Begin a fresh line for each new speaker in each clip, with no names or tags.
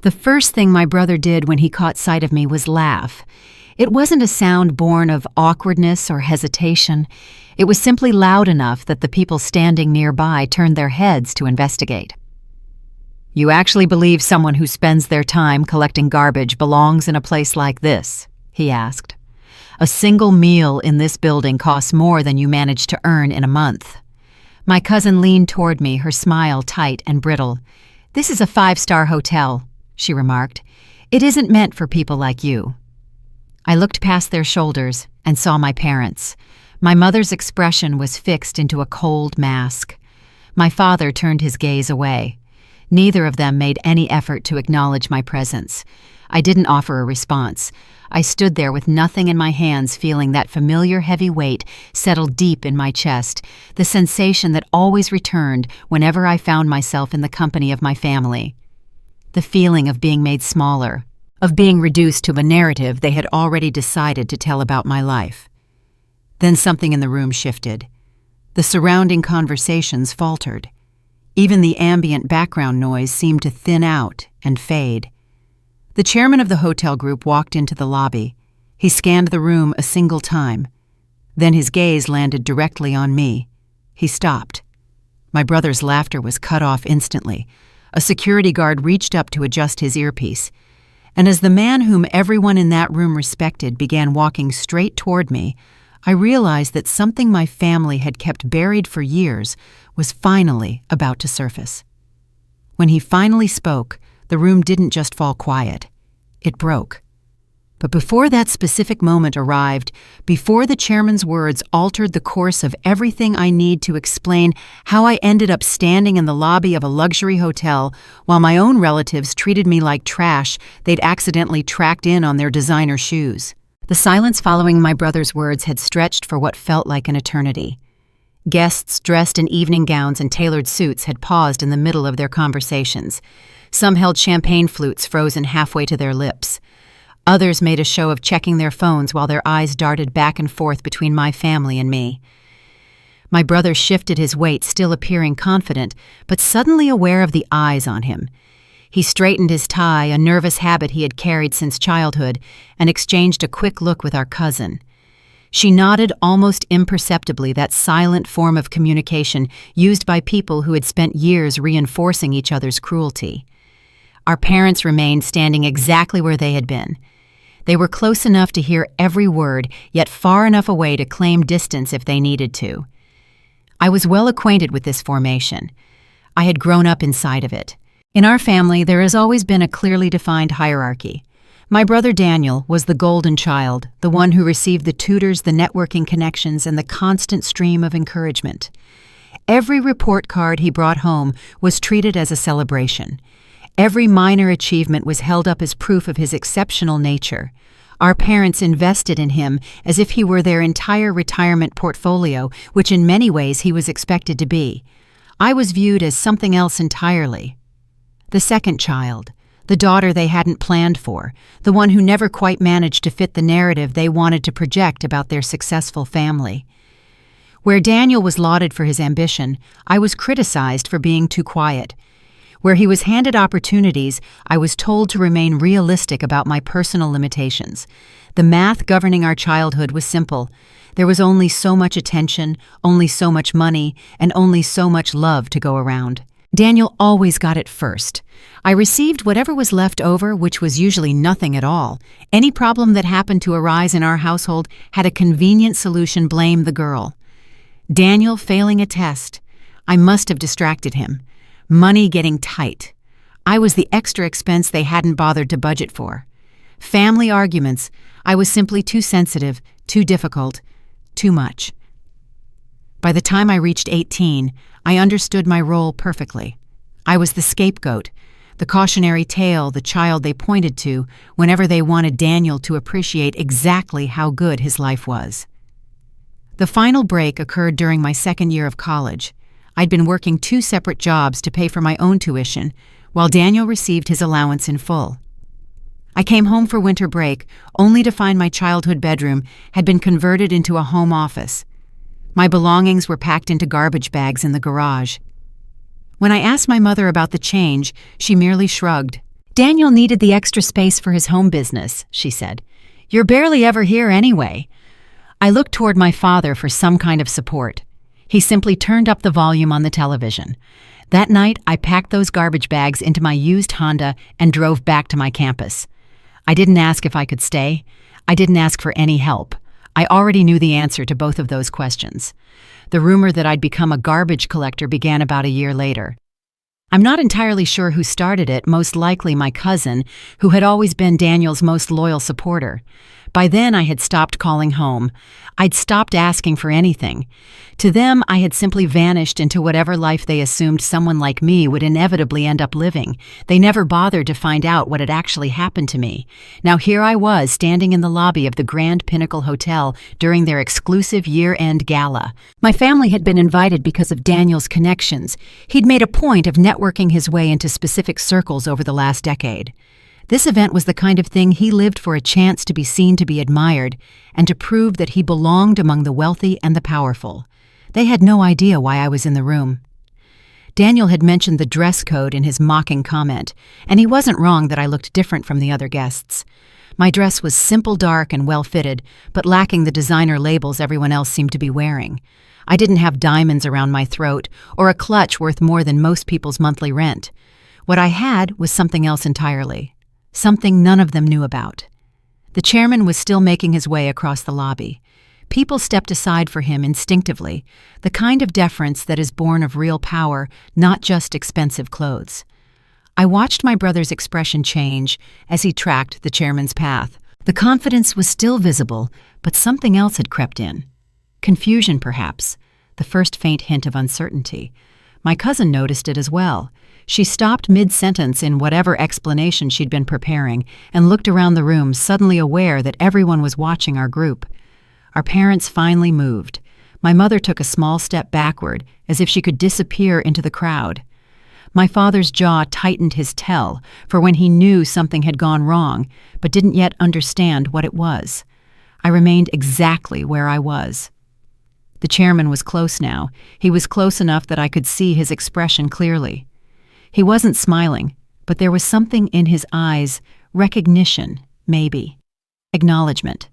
The first thing my brother did when he caught sight of me was laugh. It wasn't a sound born of awkwardness or hesitation. It was simply loud enough that the people standing nearby turned their heads to investigate. "You actually believe someone who spends their time collecting garbage belongs in a place like this?" he asked. "A single meal in this building costs more than you manage to earn in a month." My cousin leaned toward me, her smile tight and brittle. "This is a 5-star hotel," she remarked. "It isn't meant for people like you." I looked past their shoulders and saw my parents. My mother's expression was fixed into a cold mask. My father turned his gaze away. Neither of them made any effort to acknowledge my presence. I didn't offer a response. I stood there with nothing in my hands, feeling that familiar heavy weight settle deep in my chest, the sensation that always returned whenever I found myself in the company of my family. The feeling of being made smaller, of being reduced to a narrative they had already decided to tell about my life. Then something in the room shifted. The surrounding conversations faltered. Even the ambient background noise seemed to thin out and fade. The chairman of the hotel group walked into the lobby. He scanned the room a single time. Then his gaze landed directly on me. He stopped. My brother's laughter was cut off instantly. A security guard reached up to adjust his earpiece. And as the man whom everyone in that room respected began walking straight toward me, I realized that something my family had kept buried for years was finally about to surface. When he finally spoke, the room didn't just fall quiet. It broke. But before that specific moment arrived, before the chairman's words altered the course of everything I need to explain how I ended up standing in the lobby of a luxury hotel while my own relatives treated me like trash they'd accidentally tracked in on their designer shoes. The silence following my brother's words had stretched for what felt like an eternity. Guests dressed in evening gowns and tailored suits had paused in the middle of their conversations. Some held champagne flutes frozen halfway to their lips. Others made a show of checking their phones while their eyes darted back and forth between my family and me. My brother shifted his weight, still appearing confident, but suddenly aware of the eyes on him. He straightened his tie, a nervous habit he had carried since childhood, and exchanged a quick look with our cousin. She nodded almost imperceptibly, that silent form of communication used by people who had spent years reinforcing each other's cruelty. Our parents remained standing exactly where they had been. They were close enough to hear every word, yet far enough away to claim distance if they needed to. I was well acquainted with this formation. I had grown up inside of it. In our family, there has always been a clearly defined hierarchy. My brother Daniel was the golden child, the one who received the tutors, the networking connections, and the constant stream of encouragement. Every report card he brought home was treated as a celebration. Every minor achievement was held up as proof of his exceptional nature. Our parents invested in him as if he were their entire retirement portfolio, which in many ways he was expected to be. I was viewed as something else entirely. The second child, the daughter they hadn't planned for, the one who never quite managed to fit the narrative they wanted to project about their successful family. Where Daniel was lauded for his ambition, I was criticized for being too quiet. Where he was handed opportunities, I was told to remain realistic about my personal limitations. The math governing our childhood was simple. There was only so much attention, only so much money, and only so much love to go around. Daniel always got it first. I received whatever was left over, which was usually nothing at all. Any problem that happened to arise in our household had a convenient solution: blame the girl. Daniel failing a test. I must have distracted him. Money getting tight. I was the extra expense they hadn't bothered to budget for. Family arguments. I was simply too sensitive, too difficult, too much. By the time I reached 18, I understood my role perfectly. I was the scapegoat, the cautionary tale, the child they pointed to whenever they wanted Daniel to appreciate exactly how good his life was. The final break occurred during my second year of college. I'd been working 2 separate jobs to pay for my own tuition, while Daniel received his allowance in full. I came home for winter break, only to find my childhood bedroom had been converted into a home office. My belongings were packed into garbage bags in the garage. When I asked my mother about the change, she merely shrugged. Daniel needed the extra space for his home business, she said. You're barely ever here anyway. I looked toward my father for some kind of support. He simply turned up the volume on the television. That night, I packed those garbage bags into my used Honda and drove back to my campus. I didn't ask if I could stay. I didn't ask for any help. I already knew the answer to both of those questions. The rumor that I'd become a garbage collector began about a year later. I'm not entirely sure who started it, most likely my cousin, who had always been Daniel's most loyal supporter. By then, I had stopped calling home. I'd stopped asking for anything. To them, I had simply vanished into whatever life they assumed someone like me would inevitably end up living. They never bothered to find out what had actually happened to me. Now here I was, standing in the lobby of the Grand Pinnacle Hotel during their exclusive year-end gala. My family had been invited because of Daniel's connections. He'd made a point of networking his way into specific circles over the last decade. This event was the kind of thing he lived for, a chance to be seen, to be admired, and to prove that he belonged among the wealthy and the powerful. They had no idea why I was in the room. Daniel had mentioned the dress code in his mocking comment, and he wasn't wrong that I looked different from the other guests. My dress was simple, dark, and well-fitted, but lacking the designer labels everyone else seemed to be wearing. I didn't have diamonds around my throat or a clutch worth more than most people's monthly rent. What I had was something else entirely. Something none of them knew about. The chairman was still making his way across the lobby. People stepped aside for him instinctively, the kind of deference that is born of real power, not just expensive clothes. I watched my brother's expression change as he tracked the chairman's path. The confidence was still visible, but something else had crept in. Confusion, perhaps, the first faint hint of uncertainty. My cousin noticed it as well. She stopped mid-sentence in whatever explanation she'd been preparing and looked around the room, suddenly aware that everyone was watching our group. Our parents finally moved. My mother took a small step backward, as if she could disappear into the crowd. My father's jaw tightened his tell for when he knew something had gone wrong, but didn't yet understand what it was. I remained exactly where I was. The chairman was close now. He was close enough that I could see his expression clearly. He wasn't smiling, but there was something in his eyes, recognition, maybe. Acknowledgement.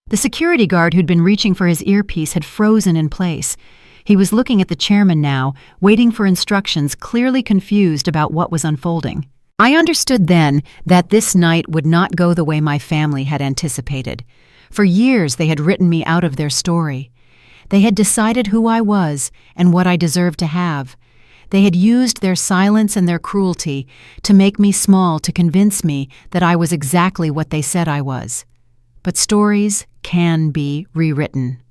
The security guard who'd been reaching for his earpiece had frozen in place. He was looking at the chairman now, waiting for instructions, clearly confused about what was unfolding. I understood then that this night would not go the way my family had anticipated. For years they had written me out of their story. They had decided who I was and what I deserved to have. They had used their silence and their cruelty to make me small, to convince me that I was exactly what they said I was. But stories can be rewritten.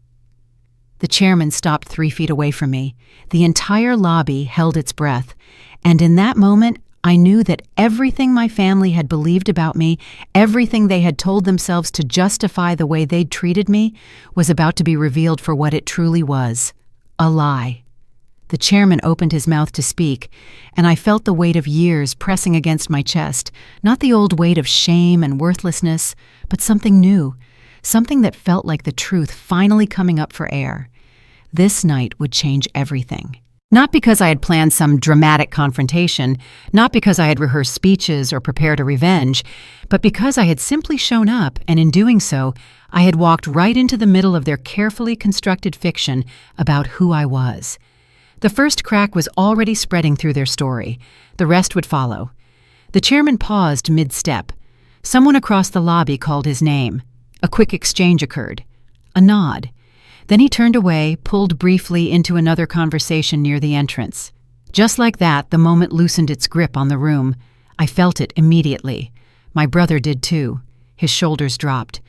The chairman stopped 3 feet away from me. The entire lobby held its breath, and in that moment, I knew that everything my family had believed about me, everything they had told themselves to justify the way they'd treated me, was about to be revealed for what it truly was: a lie. The chairman opened his mouth to speak, and I felt the weight of years pressing against my chest, not the old weight of shame and worthlessness, but something new, something that felt like the truth finally coming up for air. This night would change everything. Not because I had planned some dramatic confrontation, not because I had rehearsed speeches or prepared a revenge, but because I had simply shown up, and in doing so, I had walked right into the middle of their carefully constructed fiction about who I was. The first crack was already spreading through their story. The rest would follow. The chairman paused mid-step. Someone across the lobby called his name. A quick exchange occurred. A nod. Then he turned away, pulled briefly into another conversation near the entrance. Just like that, the moment loosened its grip on the room. I felt it immediately. My brother did too. His shoulders dropped.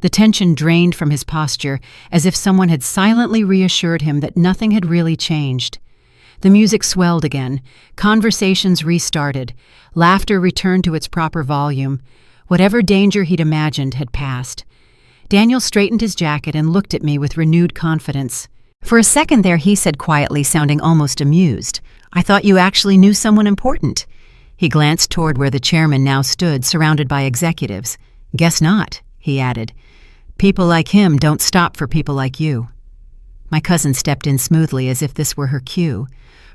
The tension drained from his posture, as if someone had silently reassured him that nothing had really changed. The music swelled again. Conversations restarted. Laughter returned to its proper volume. Whatever danger he'd imagined had passed. Daniel straightened his jacket and looked at me with renewed confidence. For a second there, he said quietly, sounding almost amused, "I thought you actually knew someone important." He glanced toward where the chairman now stood, surrounded by executives. "Guess not," he added. "People like him don't stop for people like you." My cousin stepped in smoothly, as if this were her cue.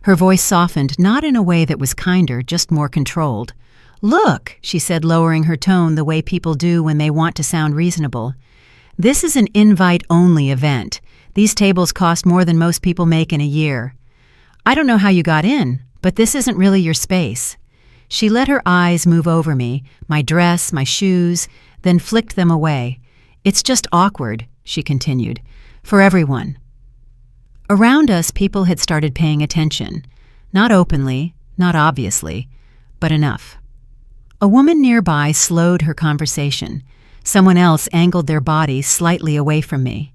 Her voice softened, not in a way that was kinder, just more controlled. "Look," she said, lowering her tone the way people do when they want to sound reasonable. "This is an invite-only event. These tables cost more than most people make in a year. I don't know how you got in, but this isn't really your space." She let her eyes move over me, my dress, my shoes, then flicked them away. "It's just awkward," she continued, "for everyone." Around us, people had started paying attention. Not openly, not obviously, but enough. A woman nearby slowed her conversation. Someone else angled their body slightly away from me.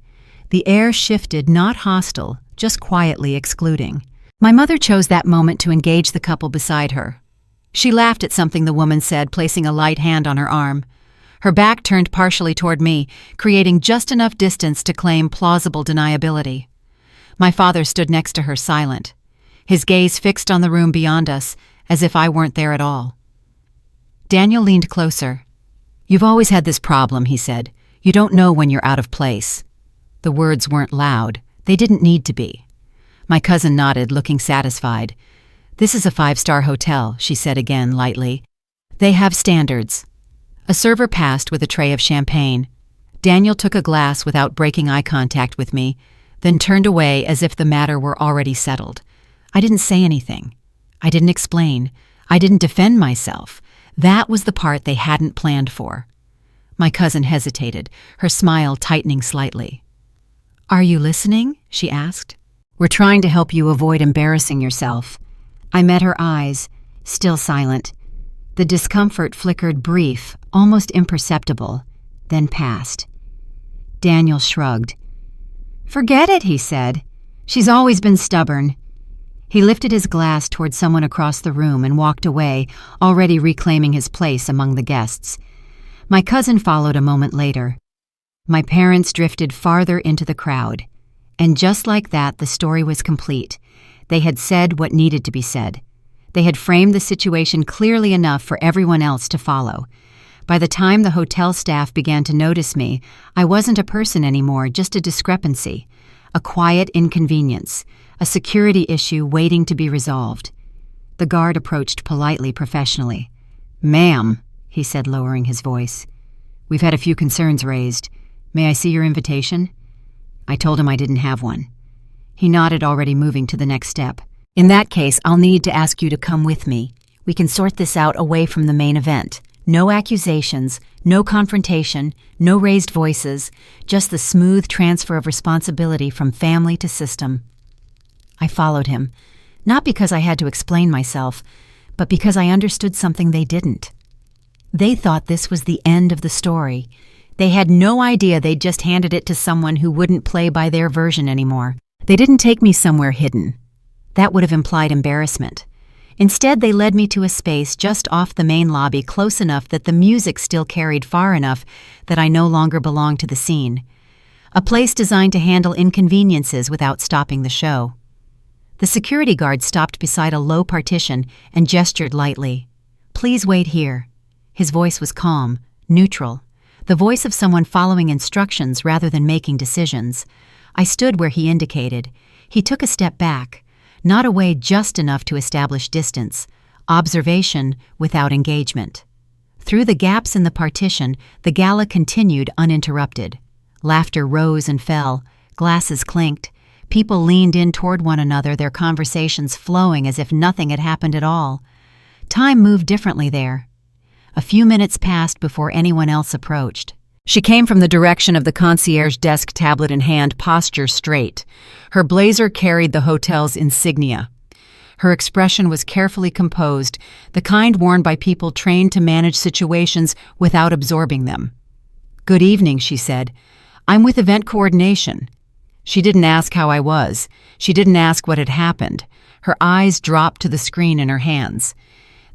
The air shifted, not hostile, just quietly excluding. My mother chose that moment to engage the couple beside her. She laughed at something the woman said, placing a light hand on her arm. Her back turned partially toward me, creating just enough distance to claim plausible deniability. My father stood next to her, silent, his gaze fixed on the room beyond us, as if I weren't there at all. Daniel leaned closer. "You've always had this problem," he said. "You don't know when you're out of place." The words weren't loud. They didn't need to be. My cousin nodded, looking satisfied. "This is a 5-star hotel," she said again, lightly. "They have standards." A server passed with a tray of champagne. Daniel took a glass without breaking eye contact with me, then turned away as if the matter were already settled. I didn't say anything. I didn't explain. I didn't defend myself. That was the part they hadn't planned for. My cousin hesitated, her smile tightening slightly. "Are you listening?" she asked. "We're trying to help you avoid embarrassing yourself." I met her eyes, still silent. The discomfort flickered brief, almost imperceptible, then passed. Daniel shrugged. "Forget it," he said. "She's always been stubborn." He lifted his glass toward someone across the room and walked away, already reclaiming his place among the guests. My cousin followed a moment later. My parents drifted farther into the crowd. And just like that, the story was complete. They had said what needed to be said. They had framed the situation clearly enough for everyone else to follow. By the time the hotel staff began to notice me, I wasn't a person anymore, just a discrepancy, a quiet inconvenience, a security issue waiting to be resolved. The guard approached politely, professionally. "Ma'am," he said, lowering his voice. "We've had a few concerns raised. May I see your invitation?" I told him I didn't have one. He nodded, already moving to the next step. "In that case, I'll need to ask you to come with me. We can sort this out away from the main event. No accusations, no confrontation, no raised voices, just the smooth transfer of responsibility from family to system." I followed him, not because I had to explain myself, but because I understood something they didn't. They thought this was the end of the story. They had no idea they'd just handed it to someone who wouldn't play by their version anymore. They didn't take me somewhere hidden. That would have implied embarrassment. Instead, they led me to a space just off the main lobby, close enough that the music still carried far enough that I no longer belonged to the scene. A place designed to handle inconveniences without stopping the show. The security guard stopped beside a low partition and gestured lightly. "Please wait here." His voice was calm, neutral, the voice of someone following instructions rather than making decisions. I stood where he indicated. He took a step back, not away just enough to establish distance, observation without engagement. Through the gaps in the partition, the gala continued uninterrupted. Laughter rose and fell, glasses clinked. People leaned in toward one another, their conversations flowing as if nothing had happened at all. Time moved differently there. A few minutes passed before anyone else approached. She came from the direction of the concierge desk, tablet in hand, posture straight. Her blazer carried the hotel's insignia. Her expression was carefully composed, the kind worn by people trained to manage situations without absorbing them. "Good evening," she said. "I'm with event coordination." She didn't ask how I was. She didn't ask what had happened. Her eyes dropped to the screen in her hands.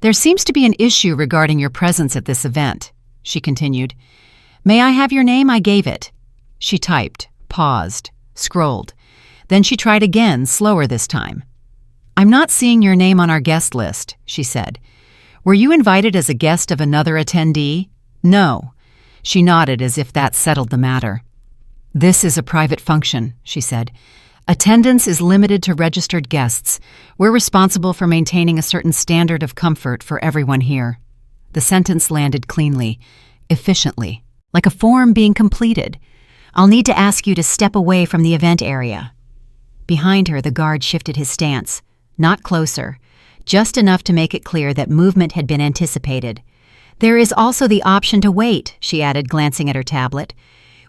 "There seems to be an issue regarding your presence at this event," she continued. "May I have your name?" I gave it. She typed, paused, scrolled. Then she tried again, slower this time. "I'm not seeing your name on our guest list," she said. "Were you invited as a guest of another attendee?" "No." She nodded as if that settled the matter. "This is a private function," she said. "Attendance is limited to registered guests. We're responsible for maintaining a certain standard of comfort for everyone here." The sentence landed cleanly, efficiently, like a form being completed. "I'll need to ask you to step away from the event area." Behind her, the guard shifted his stance, not closer, just enough to make it clear that movement had been anticipated. "There is also the option to wait," she added, glancing at her tablet.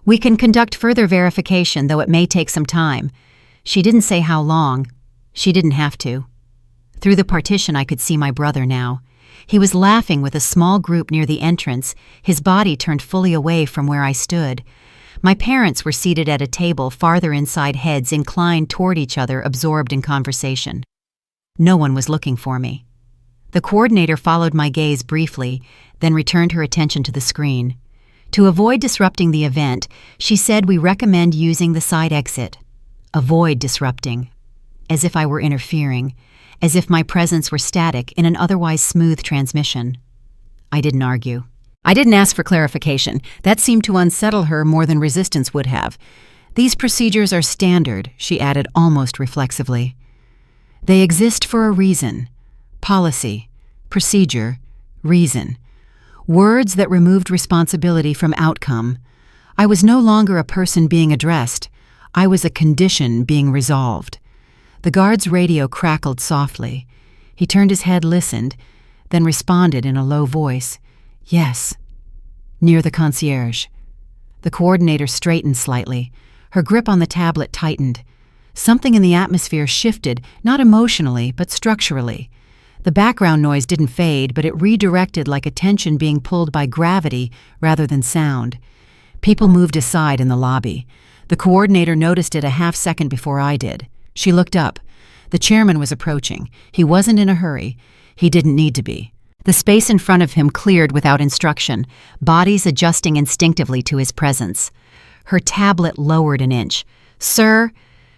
"We can conduct further verification, though it may take some time." She didn't say how long. She didn't have to. Through the partition, I could see my brother now. He was laughing with a small group near the entrance, his body turned fully away from where I stood. My parents were seated at a table farther inside, heads inclined toward each other, absorbed in conversation. No one was looking for me. The coordinator followed my gaze briefly, then returned her attention to the screen. To avoid disrupting the event, she said we recommend using the side exit. Avoid disrupting. As if I were interfering, as if my presence were static in an otherwise smooth transmission. I didn't argue. I didn't ask for clarification. That seemed to unsettle her more than resistance would have. "These procedures are standard," she added almost reflexively. "They exist for a reason. Policy, procedure, reason. Words that removed responsibility from outcome. I was no longer a person being addressed. I was a condition being resolved." The guard's radio crackled softly. He turned his head, listened, then responded in a low voice. "Yes." "Near the concierge." The coordinator straightened slightly. Her grip on the tablet tightened. Something in the atmosphere shifted, not emotionally, but structurally. The background noise didn't fade, but it redirected like attention being pulled by gravity rather than sound. People moved aside in the lobby. The coordinator noticed it a half second before I did. She looked up. The chairman was approaching. He wasn't in a hurry. He didn't need to be. The space in front of him cleared without instruction, bodies adjusting instinctively to his presence. Her tablet lowered an inch. "Sir,"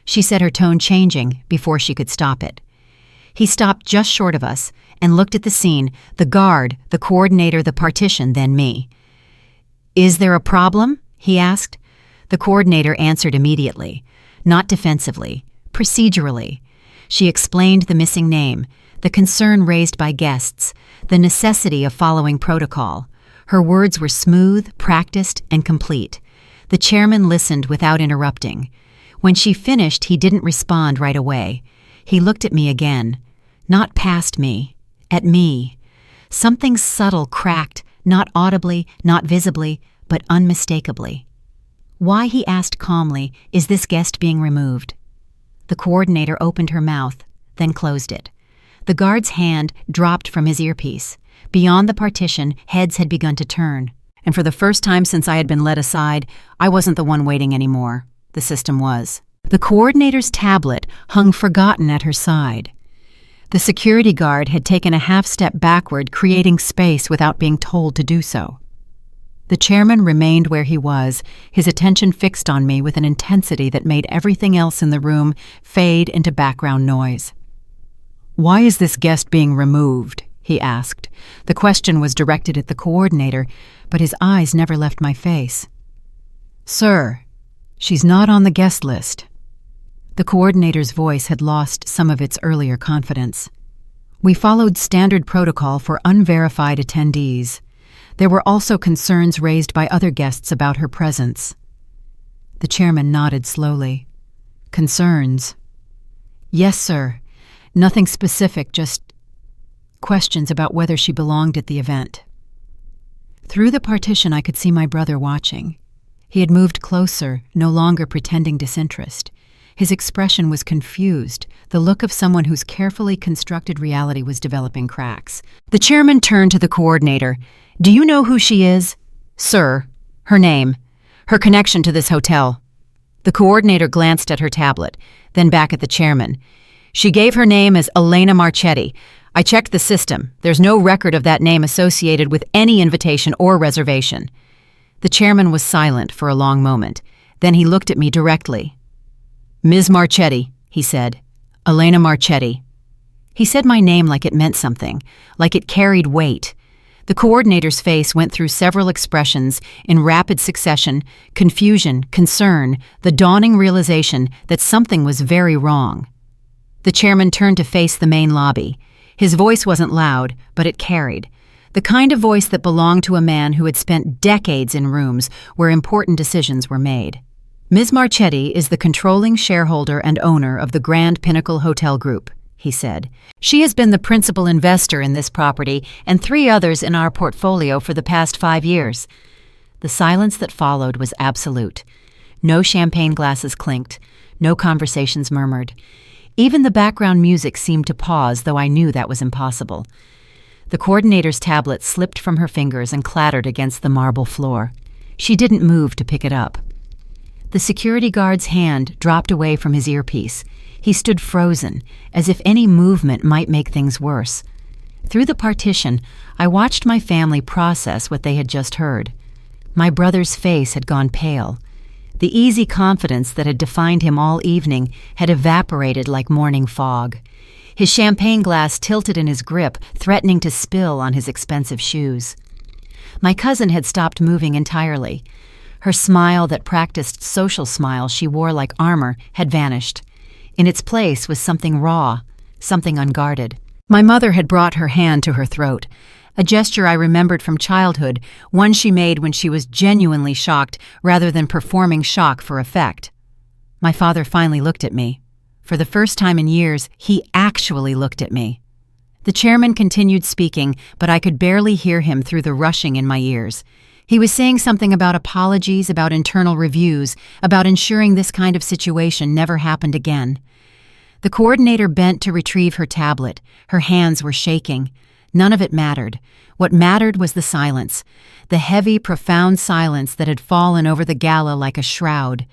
she said, her tone changing before she could stop it. He stopped just short of us and looked at the scene, the guard, the coordinator, the partition, then me. "Is there a problem?" he asked. The coordinator answered immediately, not defensively, procedurally. She explained the missing name, the concern raised by guests, the necessity of following protocol. Her words were smooth, practiced, and complete. The chairman listened without interrupting. When she finished, he didn't respond right away. He looked at me again, not past me, at me. Something subtle cracked, not audibly, not visibly, but unmistakably. "Why," he asked calmly, "is this guest being removed?" The coordinator opened her mouth, then closed it. The guard's hand dropped from his earpiece. Beyond the partition, heads had begun to turn. And for the first time since I had been led aside, I wasn't the one waiting anymore. The system was. The coordinator's tablet hung forgotten at her side. The security guard had taken a half-step backward, creating space without being told to do so. The chairman remained where he was, his attention fixed on me with an intensity that made everything else in the room fade into background noise. "Why is this guest being removed?" he asked. The question was directed at the coordinator, but his eyes never left my face. "Sir, she's not on the guest list." The coordinator's voice had lost some of its earlier confidence. "We followed standard protocol for unverified attendees. There were also concerns raised by other guests about her presence." The chairman nodded slowly. "Concerns?" "Yes, sir. Nothing specific, just questions about whether she belonged at the event." Through the partition, I could see my brother watching. He had moved closer, no longer pretending disinterest. His expression was confused, the look of someone whose carefully constructed reality was developing cracks. The chairman turned to the coordinator. "Do you know who she is?" "Sir." "Her name. Her connection to this hotel." The coordinator glanced at her tablet, then back at the chairman. "She gave her name as Elena Marchetti. I checked the system. There's no record of that name associated with any invitation or reservation." The chairman was silent for a long moment. Then he looked at me directly. "Ms. Marchetti," he said. "Elena Marchetti." He said my name like it meant something, like it carried weight. The coordinator's face went through several expressions in rapid succession: confusion, concern, the dawning realization that something was very wrong. The chairman turned to face the main lobby. His voice wasn't loud, but it carried. The kind of voice that belonged to a man who had spent decades in rooms where important decisions were made. "Ms. Marchetti is the controlling shareholder and owner of the Grand Pinnacle Hotel Group," he said. "She has been the principal investor in this property and 3 others in our portfolio for the past 5 years." The silence that followed was absolute. No champagne glasses clinked, no conversations murmured. Even the background music seemed to pause, though I knew that was impossible. The coordinator's tablet slipped from her fingers and clattered against the marble floor. She didn't move to pick it up. The security guard's hand dropped away from his earpiece. He stood frozen, as if any movement might make things worse. Through the partition, I watched my family process what they had just heard. My brother's face had gone pale. The easy confidence that had defined him all evening had evaporated like morning fog. His champagne glass tilted in his grip, threatening to spill on his expensive shoes. My cousin had stopped moving entirely. Her smile, that practiced social smile she wore like armor, had vanished. In its place was something raw, something unguarded. My mother had brought her hand to her throat, a gesture I remembered from childhood, one she made when she was genuinely shocked rather than performing shock for effect. My father finally looked at me. For the first time in years, he actually looked at me. The chairman continued speaking, but I could barely hear him through the rushing in my ears. He was saying something about apologies, about internal reviews, about ensuring this kind of situation never happened again. The coordinator bent to retrieve her tablet. Her hands were shaking. None of it mattered. What mattered was the silence, the heavy, profound silence that had fallen over the gala like a shroud.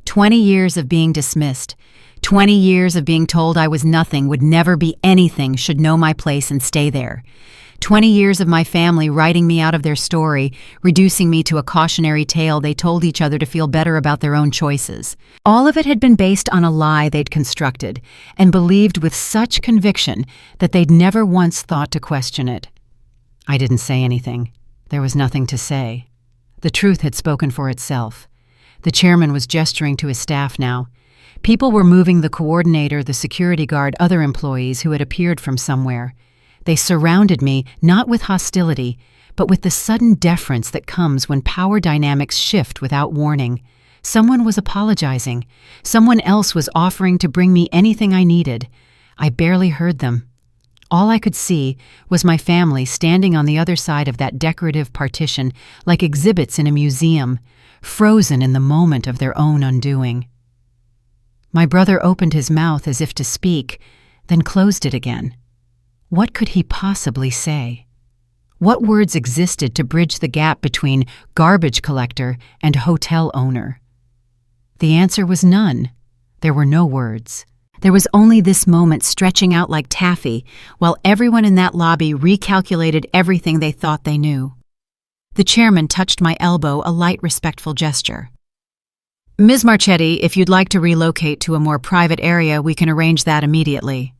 20 years of being dismissed. 20 years of being told I was nothing, would never be anything, should know my place and stay there. 20 years of my family writing me out of their story, reducing me to a cautionary tale they told each other to feel better about their own choices. All of it had been based on a lie they'd constructed, and believed with such conviction that they'd never once thought to question it. I didn't say anything. There was nothing to say. The truth had spoken for itself. The chairman was gesturing to his staff now. People were moving the coordinator, the security guard, other employees who had appeared from somewhere. They surrounded me, not with hostility, but with the sudden deference that comes when power dynamics shift without warning. Someone was apologizing. Someone else was offering to bring me anything I needed. I barely heard them. All I could see was my family standing on the other side of that decorative partition like exhibits in a museum, frozen in the moment of their own undoing. My brother opened his mouth as if to speak, then closed it again. What could he possibly say? What words existed to bridge the gap between garbage collector and hotel owner? The answer was none. There were no words. There was only this moment stretching out like taffy, while everyone in that lobby recalculated everything they thought they knew. The chairman touched my elbow, a light, respectful gesture. "Ms. Marchetti, if you'd like to relocate to a more private area, we can arrange that immediately."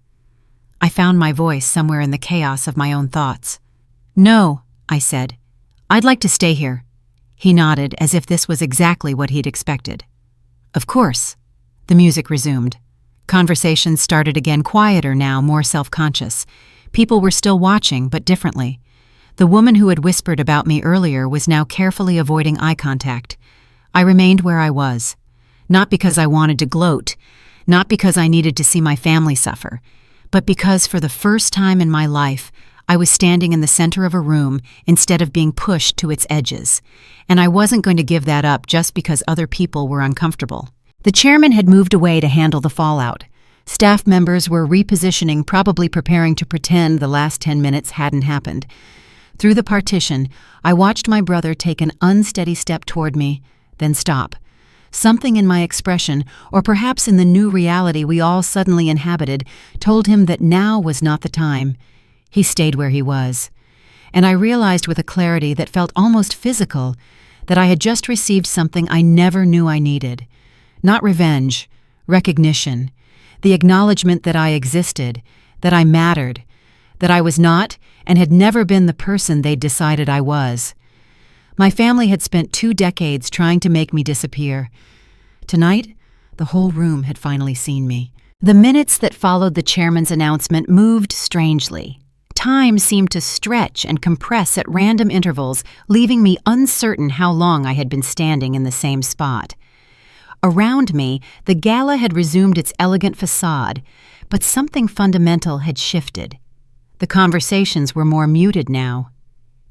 I found my voice somewhere in the chaos of my own thoughts. "No," I said. "I'd like to stay here." He nodded, as if this was exactly what he'd expected. "Of course." The music resumed. Conversations started again, quieter now, more self-conscious. People were still watching, but differently. The woman who had whispered about me earlier was now carefully avoiding eye contact. I remained where I was. Not because I wanted to gloat, not because I needed to see my family suffer, but because for the first time in my life, I was standing in the center of a room instead of being pushed to its edges, and I wasn't going to give that up just because other people were uncomfortable. The chairman had moved away to handle the fallout. Staff members were repositioning, probably preparing to pretend the last 10 minutes hadn't happened. Through the partition, I watched my brother take an unsteady step toward me, then stop. Something in my expression, or perhaps in the new reality we all suddenly inhabited, told him that now was not the time. He stayed where he was. And I realized with a clarity that felt almost physical that I had just received something I never knew I needed. Not revenge, recognition, the acknowledgement that I existed, that I mattered, that I was not and had never been the person they'd decided I was. My family had spent 2 decades trying to make me disappear. Tonight, the whole room had finally seen me. The minutes that followed the chairman's announcement moved strangely. Time seemed to stretch and compress at random intervals, leaving me uncertain how long I had been standing in the same spot. Around me, the Gala had resumed its elegant facade, but something fundamental had shifted. The conversations were more muted now.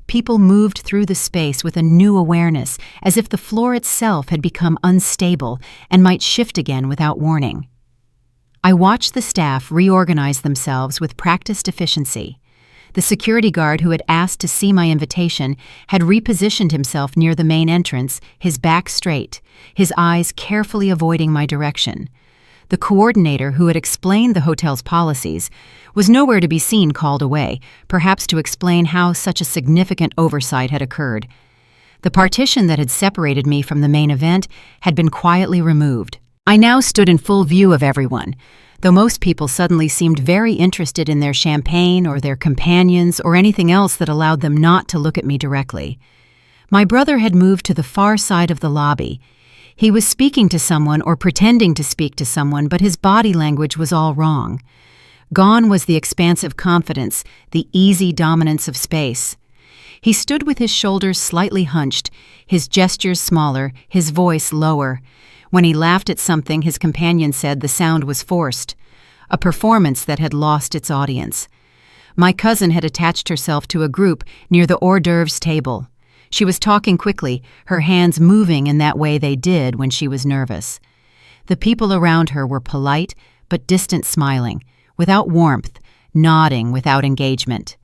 People moved through the space with a new awareness, as if the floor itself had become unstable and might shift again without warning. I watched the staff reorganize themselves with practiced efficiency. The security guard who had asked to see my invitation had repositioned himself near the main entrance, his back straight, his eyes carefully avoiding my direction. The coordinator who had explained the hotel's policies was nowhere to be seen called away, perhaps to explain how such a significant oversight had occurred. The partition that had separated me from the main event had been quietly removed. I now stood in full view of everyone, though most people suddenly seemed very interested in their champagne or their companions or anything else that allowed them not to look at me directly. My brother had moved to the far side of the lobby. He was speaking to someone or pretending to speak to someone, but his body language was all wrong. Gone was the expansive confidence, the easy dominance of space. He stood with his shoulders slightly hunched, his gestures smaller, his voice lower. When he laughed at something, his companion said the sound was forced, a performance that had lost its audience. My cousin had attached herself to a group near the hors d'oeuvres table. She was talking quickly, her hands moving in that way they did when she was nervous. The people around her were polite but distant, smiling, without warmth, nodding without engagement.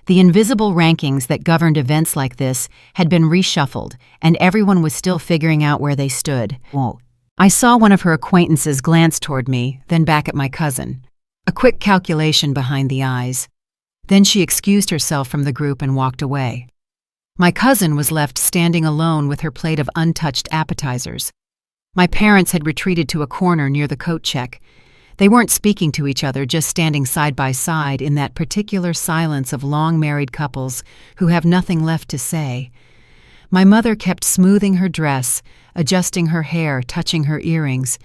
The invisible rankings that governed events like this had been reshuffled, and everyone was still figuring out where they stood. Whoa. I saw one of her acquaintances glance toward me, then back at my cousin. A quick calculation behind the eyes. Then she excused herself from the group and walked away. My cousin was left standing alone with her plate of untouched appetizers. My parents had retreated to a corner near the coat check. They weren't speaking to each other, just standing side by side in that particular silence of long married couples who have nothing left to say. My mother kept smoothing her dress, adjusting her hair, touching her earrings,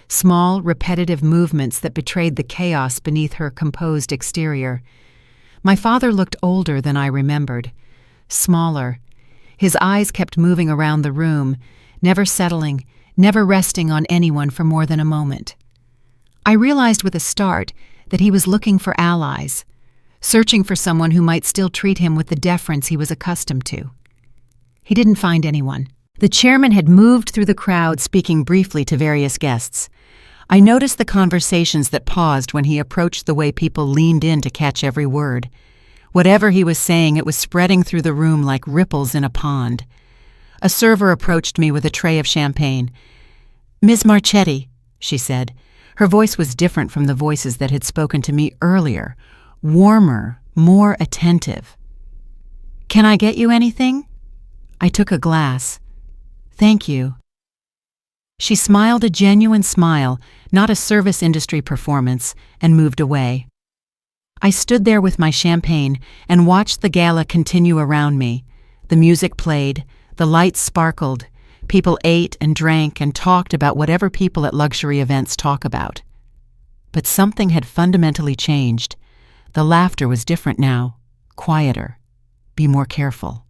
small, repetitive movements that betrayed the chaos beneath her composed exterior. My father looked older than I remembered, smaller. His eyes kept moving around the room, never settling, never resting on anyone for more than a moment. I realized with a start that he was looking for allies, searching for someone who might still treat him with the deference he was accustomed to. He didn't find anyone. The chairman had moved through the crowd, speaking briefly to various guests. I noticed the conversations that paused when he approached, the way people leaned in to catch every word. Whatever he was saying, it was spreading through the room like ripples in a pond. A server approached me with a tray of champagne. "Ms. Marchetti," she said. Her voice was different from the voices that had spoken to me earlier, warmer, more attentive. "Can I get you anything?" I took a glass. "Thank you." She smiled a genuine smile, not a service industry performance, and moved away. I stood there with my champagne and watched the gala continue around me. The music played, the lights sparkled, people ate and drank and talked about whatever people at luxury events talk about. But something had fundamentally changed. The laughter was different now, quieter. Be more careful.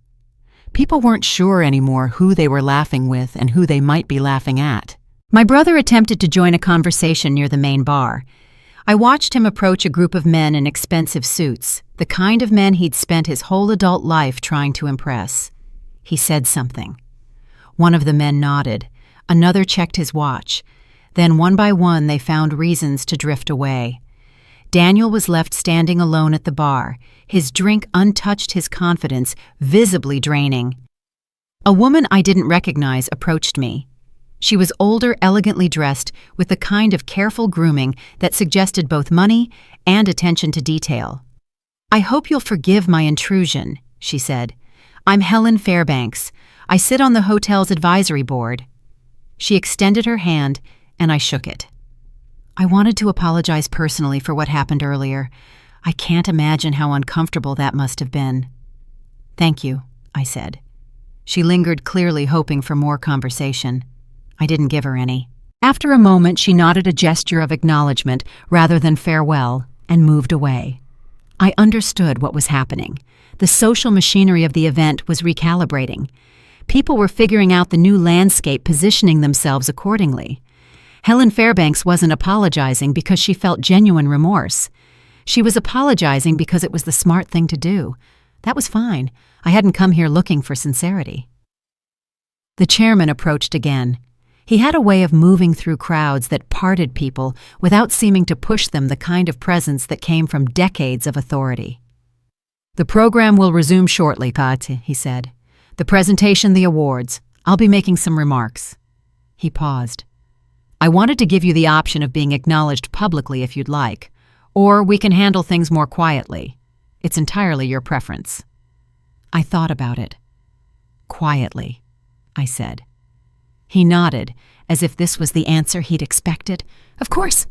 People weren't sure anymore who they were laughing with and who they might be laughing at. My brother attempted to join a conversation near the main bar. I watched him approach a group of men in expensive suits, the kind of men he'd spent his whole adult life trying to impress. He said something. One of the men nodded. Another checked his watch. Then one by one they found reasons to drift away. Daniel was left standing alone at the bar, his drink untouched, his confidence visibly draining. A woman I didn't recognize approached me. She was older, elegantly dressed, with the kind of careful grooming that suggested both money and attention to detail. "I hope you'll forgive my intrusion," she said. "I'm Helen Fairbanks. I sit on the hotel's advisory board." She extended her hand, and I shook it. I wanted to apologize personally for what happened earlier. I can't imagine how uncomfortable that must have been. "Thank you," I said. She lingered, clearly hoping for more conversation. I didn't give her any. After a moment, she nodded a gesture of acknowledgement rather than farewell and moved away. I understood what was happening. The social machinery of the event was recalibrating. People were figuring out the new landscape, positioning themselves accordingly. Helen Fairbanks wasn't apologizing because she felt genuine remorse. She was apologizing because it was the smart thing to do. That was fine. I hadn't come here looking for sincerity. The chairman approached again. He had a way of moving through crowds that parted people without seeming to push them, the kind of presence that came from decades of authority. "The program will resume shortly, Kat," he said. "The presentation, the awards. I'll be making some remarks." He paused. "I wanted to give you the option of being acknowledged publicly if you'd like, or we can handle things more quietly. It's entirely your preference." I thought about it. "Quietly," I said. He nodded, as if this was the answer he'd expected. "Of course."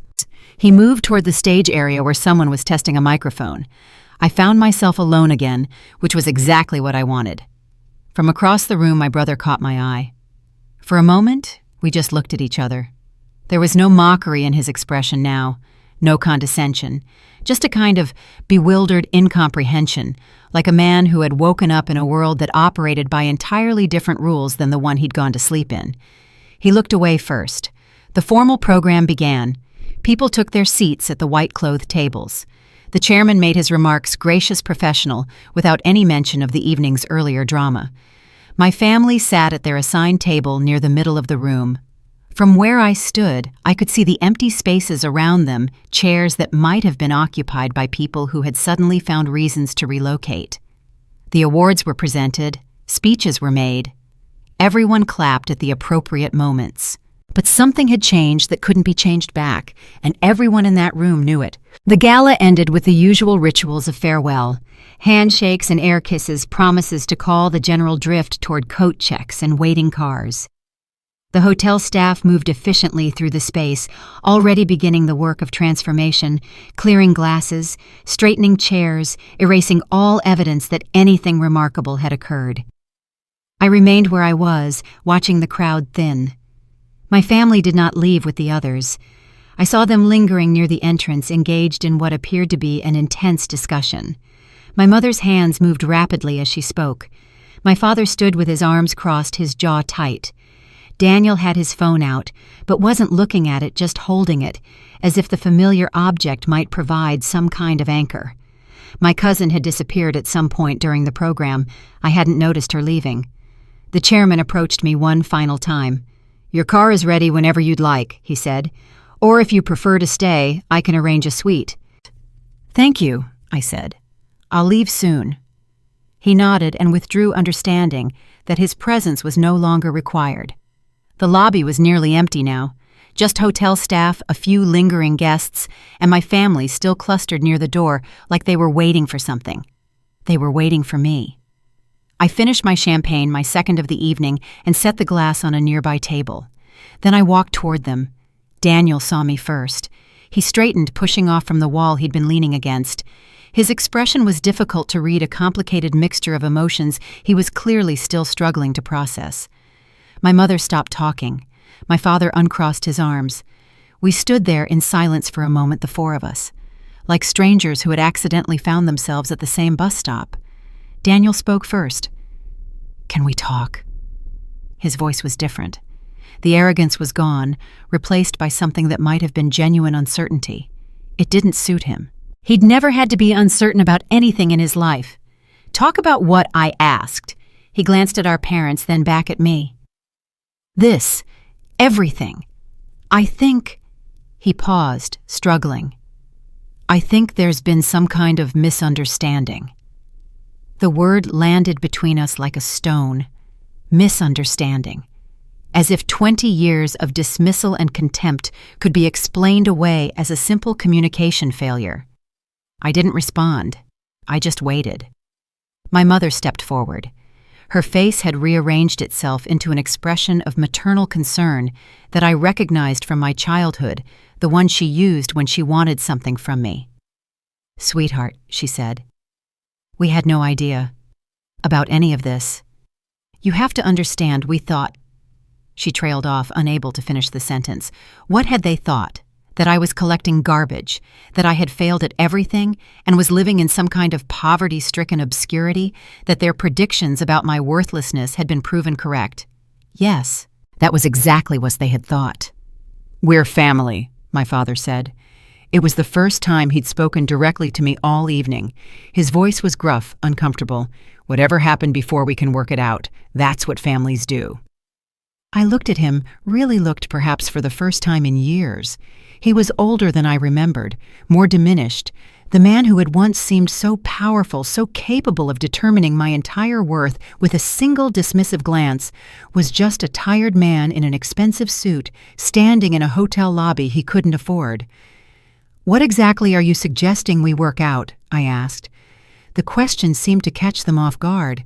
He moved toward the stage area where someone was testing a microphone. I found myself alone again, which was exactly what I wanted. From across the room, my brother caught my eye. For a moment, we just looked at each other. There was no mockery in his expression now, no condescension, just a kind of bewildered incomprehension, like a man who had woken up in a world that operated by entirely different rules than the one he'd gone to sleep in. He looked away first. The formal program began. People took their seats at the white-clothed tables. The chairman made his remarks gracious, professional, without any mention of the evening's earlier drama. My family sat at their assigned table near the middle of the room. From where I stood, I could see the empty spaces around them, chairs that might have been occupied by people who had suddenly found reasons to relocate. The awards were presented, speeches were made. Everyone clapped at the appropriate moments. But something had changed that couldn't be changed back, and everyone in that room knew it. The gala ended with the usual rituals of farewell: handshakes and air kisses, promises to call the general drift toward coat checks and waiting cars. The hotel staff moved efficiently through the space, already beginning the work of transformation, clearing glasses, straightening chairs, erasing all evidence that anything remarkable had occurred. I remained where I was, watching the crowd thin. My family did not leave with the others. I saw them lingering near the entrance, engaged in what appeared to be an intense discussion. My mother's hands moved rapidly as she spoke. My father stood with his arms crossed, his jaw tight. Daniel had his phone out, but wasn't looking at it, just holding it, as if the familiar object might provide some kind of anchor. My cousin had disappeared at some point during the program. I hadn't noticed her leaving. The chairman approached me one final time. "Your car is ready whenever you'd like," he said. "Or if you prefer to stay, I can arrange a suite." "Thank you," I said. "I'll leave soon." He nodded and withdrew, understanding that his presence was no longer required. The lobby was nearly empty now. Just hotel staff, a few lingering guests, and my family still clustered near the door like they were waiting for something. They were waiting for me. I finished my champagne, my second of the evening, and set the glass on a nearby table. Then I walked toward them. Daniel saw me first. He straightened, pushing off from the wall he'd been leaning against. His expression was difficult to read, a complicated mixture of emotions he was clearly still struggling to process. My mother stopped talking. My father uncrossed his arms. We stood there in silence for a moment, the four of us, like strangers who had accidentally found themselves at the same bus stop. Daniel spoke first. "Can we talk?" His voice was different. The arrogance was gone, replaced by something that might have been genuine uncertainty. It didn't suit him. He'd never had to be uncertain about anything in his life. "Talk about what?" I asked. He glanced at our parents, then back at me. "This. Everything. I think—" He paused, struggling. "I think there's been some kind of misunderstanding." The word landed between us like a stone. Misunderstanding. As if 20 years of dismissal and contempt could be explained away as a simple communication failure. I didn't respond. I just waited. My mother stepped forward. Her face had rearranged itself into an expression of maternal concern that I recognized from my childhood, the one she used when she wanted something from me. "Sweetheart," she said. "We had no idea about any of this. You have to understand, we thought—" She trailed off, unable to finish the sentence. What had they thought? that I was collecting garbage, that I had failed at everything and was living in some kind of poverty-stricken obscurity, that their predictions about my worthlessness had been proven correct. Yes, that was exactly what they had thought. "We're family," my father said. It was the first time he'd spoken directly to me all evening. His voice was gruff, uncomfortable. "Whatever happened before, we can work it out. That's what families do." I looked at him, really looked perhaps for the first time in years. He was older than I remembered, more diminished. The man who had once seemed so powerful, so capable of determining my entire worth with a single dismissive glance, was just a tired man in an expensive suit, standing in a hotel lobby he couldn't afford. "What exactly are you suggesting we work out?" I asked. The question seemed to catch them off guard.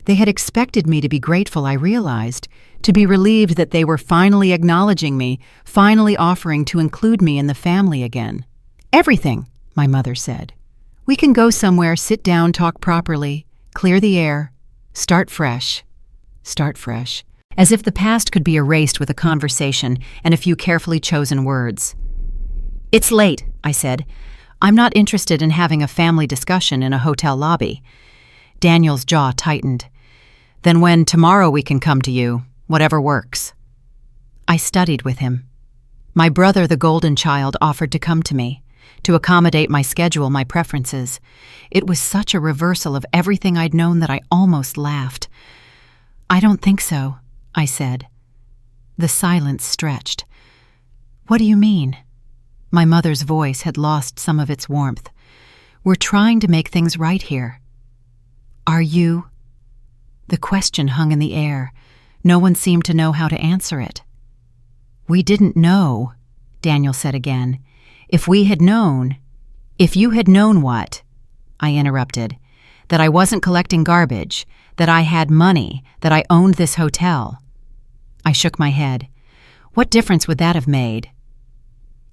They had expected me to be grateful, I realized, to be relieved that they were finally acknowledging me, finally offering to include me in the family again. "Everything," my mother said. "We can go somewhere, sit down, talk properly, clear the air, start fresh." Start fresh. As if the past could be erased with a conversation and a few carefully chosen words. "It's late," I said. "I'm not interested in having a family discussion in a hotel lobby." Daniel's jaw tightened. "Then when tomorrow we can come to you, whatever works." I studied with him. My brother, the golden child, offered to come to me, to accommodate my schedule, my preferences. It was such a reversal of everything I'd known that I almost laughed. "I don't think so," I said. The silence stretched. "What do you mean?" My mother's voice had lost some of its warmth. "We're trying to make things right here." "Are you?" The question hung in the air. No one seemed to know how to answer it. "We didn't know," Daniel said again. "If we had known—" "If you had known what?" I interrupted. "That I wasn't collecting garbage, that I had money, that I owned this hotel." I shook my head. "What difference would that have made?"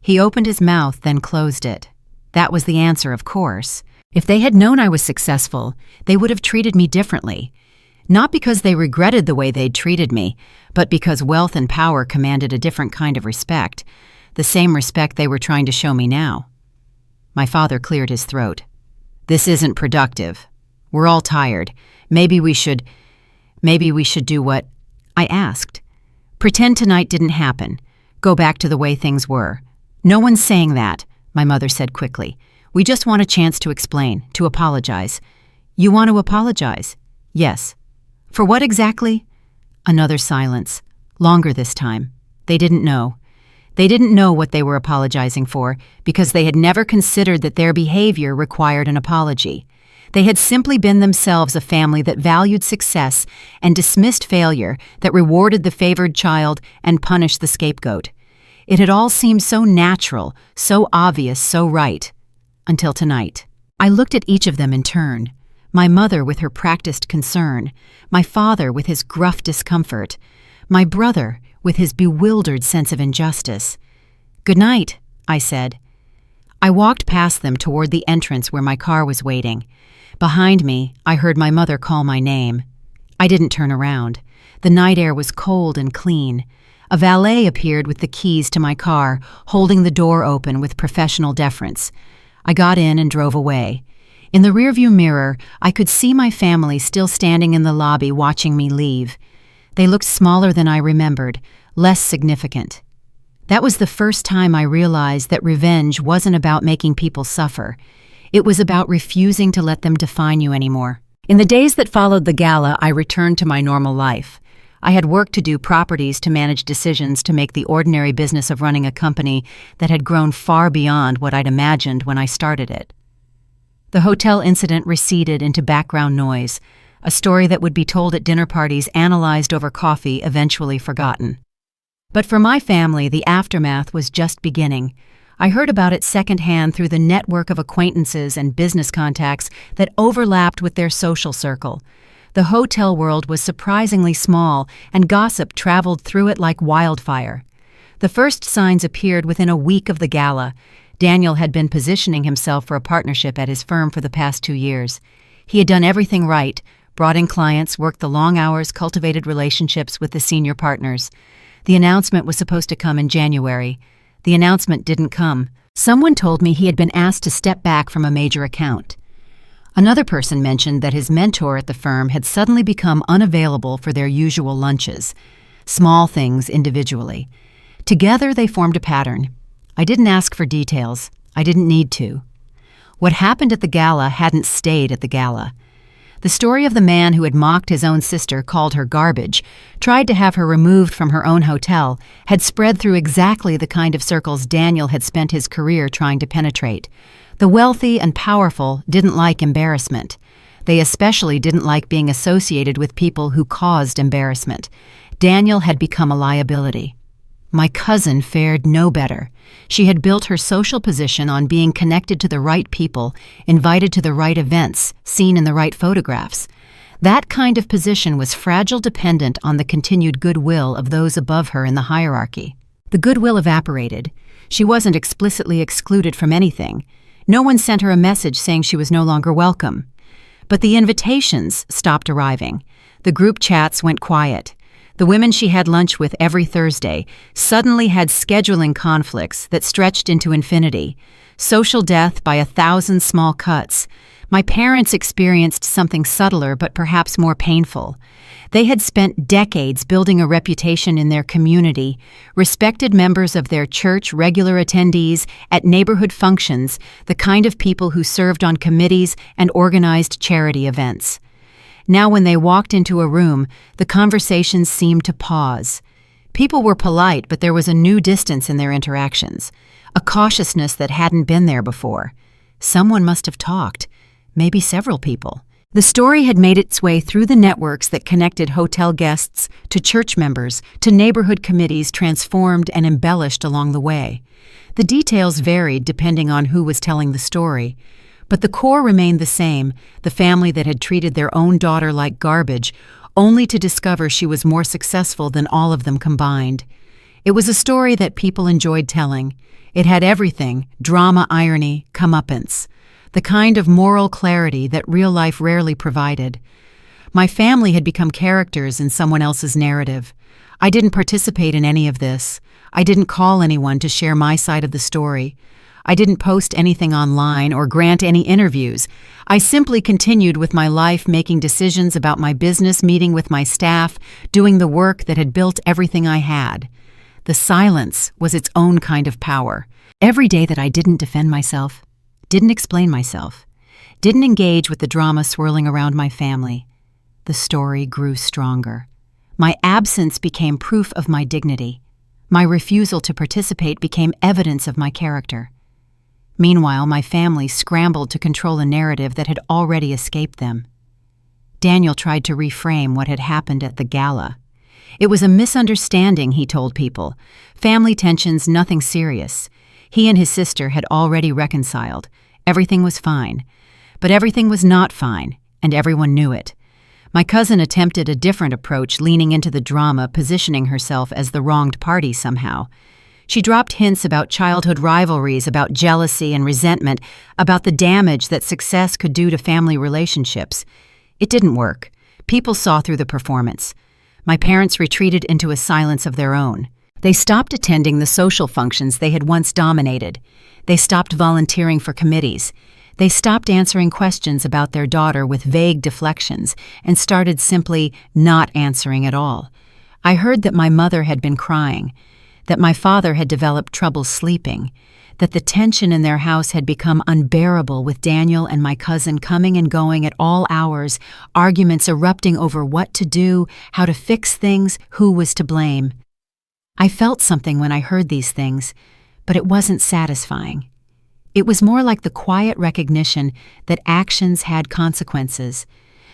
He opened his mouth, then closed it. That was the answer, of course. If they had known I was successful, they would have treated me differently. Not because they regretted the way they'd treated me, but because wealth and power commanded a different kind of respect, the same respect they were trying to show me now. My father cleared his throat. "This isn't productive. We're all tired. Maybe we should do what—" I asked. "Pretend tonight didn't happen. Go back to the way things were." "No one's saying that," my mother said quickly. "We just want a chance to explain, to apologize." "You want to apologize?" "Yes." "For what exactly?" Another silence, longer this time. They didn't know. They didn't know what they were apologizing for because they had never considered that their behavior required an apology. They had simply been themselves a family that valued success and dismissed failure, that rewarded the favored child and punished the scapegoat. It had all seemed so natural, so obvious, so right. Until tonight. I looked at each of them in turn. My mother with her practiced concern, my father with his gruff discomfort, my brother with his bewildered sense of injustice. "Good night," I said. I walked past them toward the entrance where my car was waiting. Behind me, I heard my mother call my name. I didn't turn around. The night air was cold and clean. A valet appeared with the keys to my car, holding the door open with professional deference. I got in and drove away. In the rearview mirror, I could see my family still standing in the lobby watching me leave. They looked smaller than I remembered, less significant. That was the first time I realized that revenge wasn't about making people suffer. It was about refusing to let them define you anymore. In the days that followed the gala, I returned to my normal life. I had work to do, properties to manage, decisions to make, the ordinary business of running a company that had grown far beyond what I'd imagined when I started it. The hotel incident receded into background noise, a story that would be told at dinner parties, analyzed over coffee, eventually forgotten. But for my family, the aftermath was just beginning. I heard about it secondhand through the network of acquaintances and business contacts that overlapped with their social circle. The hotel world was surprisingly small, and gossip traveled through it like wildfire. The first signs appeared within a week of the gala. Daniel had been positioning himself for a partnership at his firm for the past 2 years. He had done everything right, brought in clients, worked the long hours, cultivated relationships with the senior partners. The announcement was supposed to come in January. The announcement didn't come. Someone told me he had been asked to step back from a major account. Another person mentioned that his mentor at the firm had suddenly become unavailable for their usual lunches. Small things individually. Together they formed a pattern. I didn't ask for details. I didn't need to. What happened at the gala hadn't stayed at the gala. The story of the man who had mocked his own sister, called her garbage, tried to have her removed from her own hotel, had spread through exactly the kind of circles Daniel had spent his career trying to penetrate. The wealthy and powerful didn't like embarrassment. They especially didn't like being associated with people who caused embarrassment. Daniel had become a liability. My cousin fared no better. She had built her social position on being connected to the right people, invited to the right events, seen in the right photographs. That kind of position was fragile, dependent on the continued goodwill of those above her in the hierarchy. The goodwill evaporated. She wasn't explicitly excluded from anything. No one sent her a message saying she was no longer welcome. But the invitations stopped arriving. The group chats went quiet. The women she had lunch with every Thursday suddenly had scheduling conflicts that stretched into infinity. Social death by 1,000 small cuts. My parents experienced something subtler but perhaps more painful. They had spent decades building a reputation in their community, respected members of their church, regular attendees at neighborhood functions, the kind of people who served on committees and organized charity events. Now when they walked into a room, the conversations seemed to pause. People were polite, but there was a new distance in their interactions, a cautiousness that hadn't been there before. Someone must have talked, maybe several people. The story had made its way through the networks that connected hotel guests to church members to neighborhood committees, transformed and embellished along the way. The details varied depending on who was telling the story, but the core remained the same, the family that had treated their own daughter like garbage, only to discover she was more successful than all of them combined. It was a story that people enjoyed telling. It had everything: drama, irony, comeuppance. The kind of moral clarity that real life rarely provided. My family had become characters in someone else's narrative. I didn't participate in any of this. I didn't call anyone to share my side of the story. I didn't post anything online or grant any interviews. I simply continued with my life, making decisions about my business, meeting with my staff, doing the work that had built everything I had. The silence was its own kind of power. Every day that I didn't defend myself, didn't explain myself, didn't engage with the drama swirling around my family, the story grew stronger. My absence became proof of my dignity. My refusal to participate became evidence of my character. Meanwhile, my family scrambled to control a narrative that had already escaped them. Daniel tried to reframe what had happened at the gala. It was a misunderstanding, he told people. Family tensions, nothing serious. He and his sister had already reconciled. Everything was fine. But everything was not fine, and everyone knew it. My cousin attempted a different approach, leaning into the drama, positioning herself as the wronged party somehow. She dropped hints about childhood rivalries, about jealousy and resentment, about the damage that success could do to family relationships. It didn't work. People saw through the performance. My parents retreated into a silence of their own. They stopped attending the social functions they had once dominated. They stopped volunteering for committees. They stopped answering questions about their daughter with vague deflections and started simply not answering at all. I heard that my mother had been crying, that my father had developed trouble sleeping, that the tension in their house had become unbearable with Daniel and my cousin coming and going at all hours, arguments erupting over what to do, how to fix things, who was to blame. I felt something when I heard these things, but it wasn't satisfying. It was more like the quiet recognition that actions had consequences,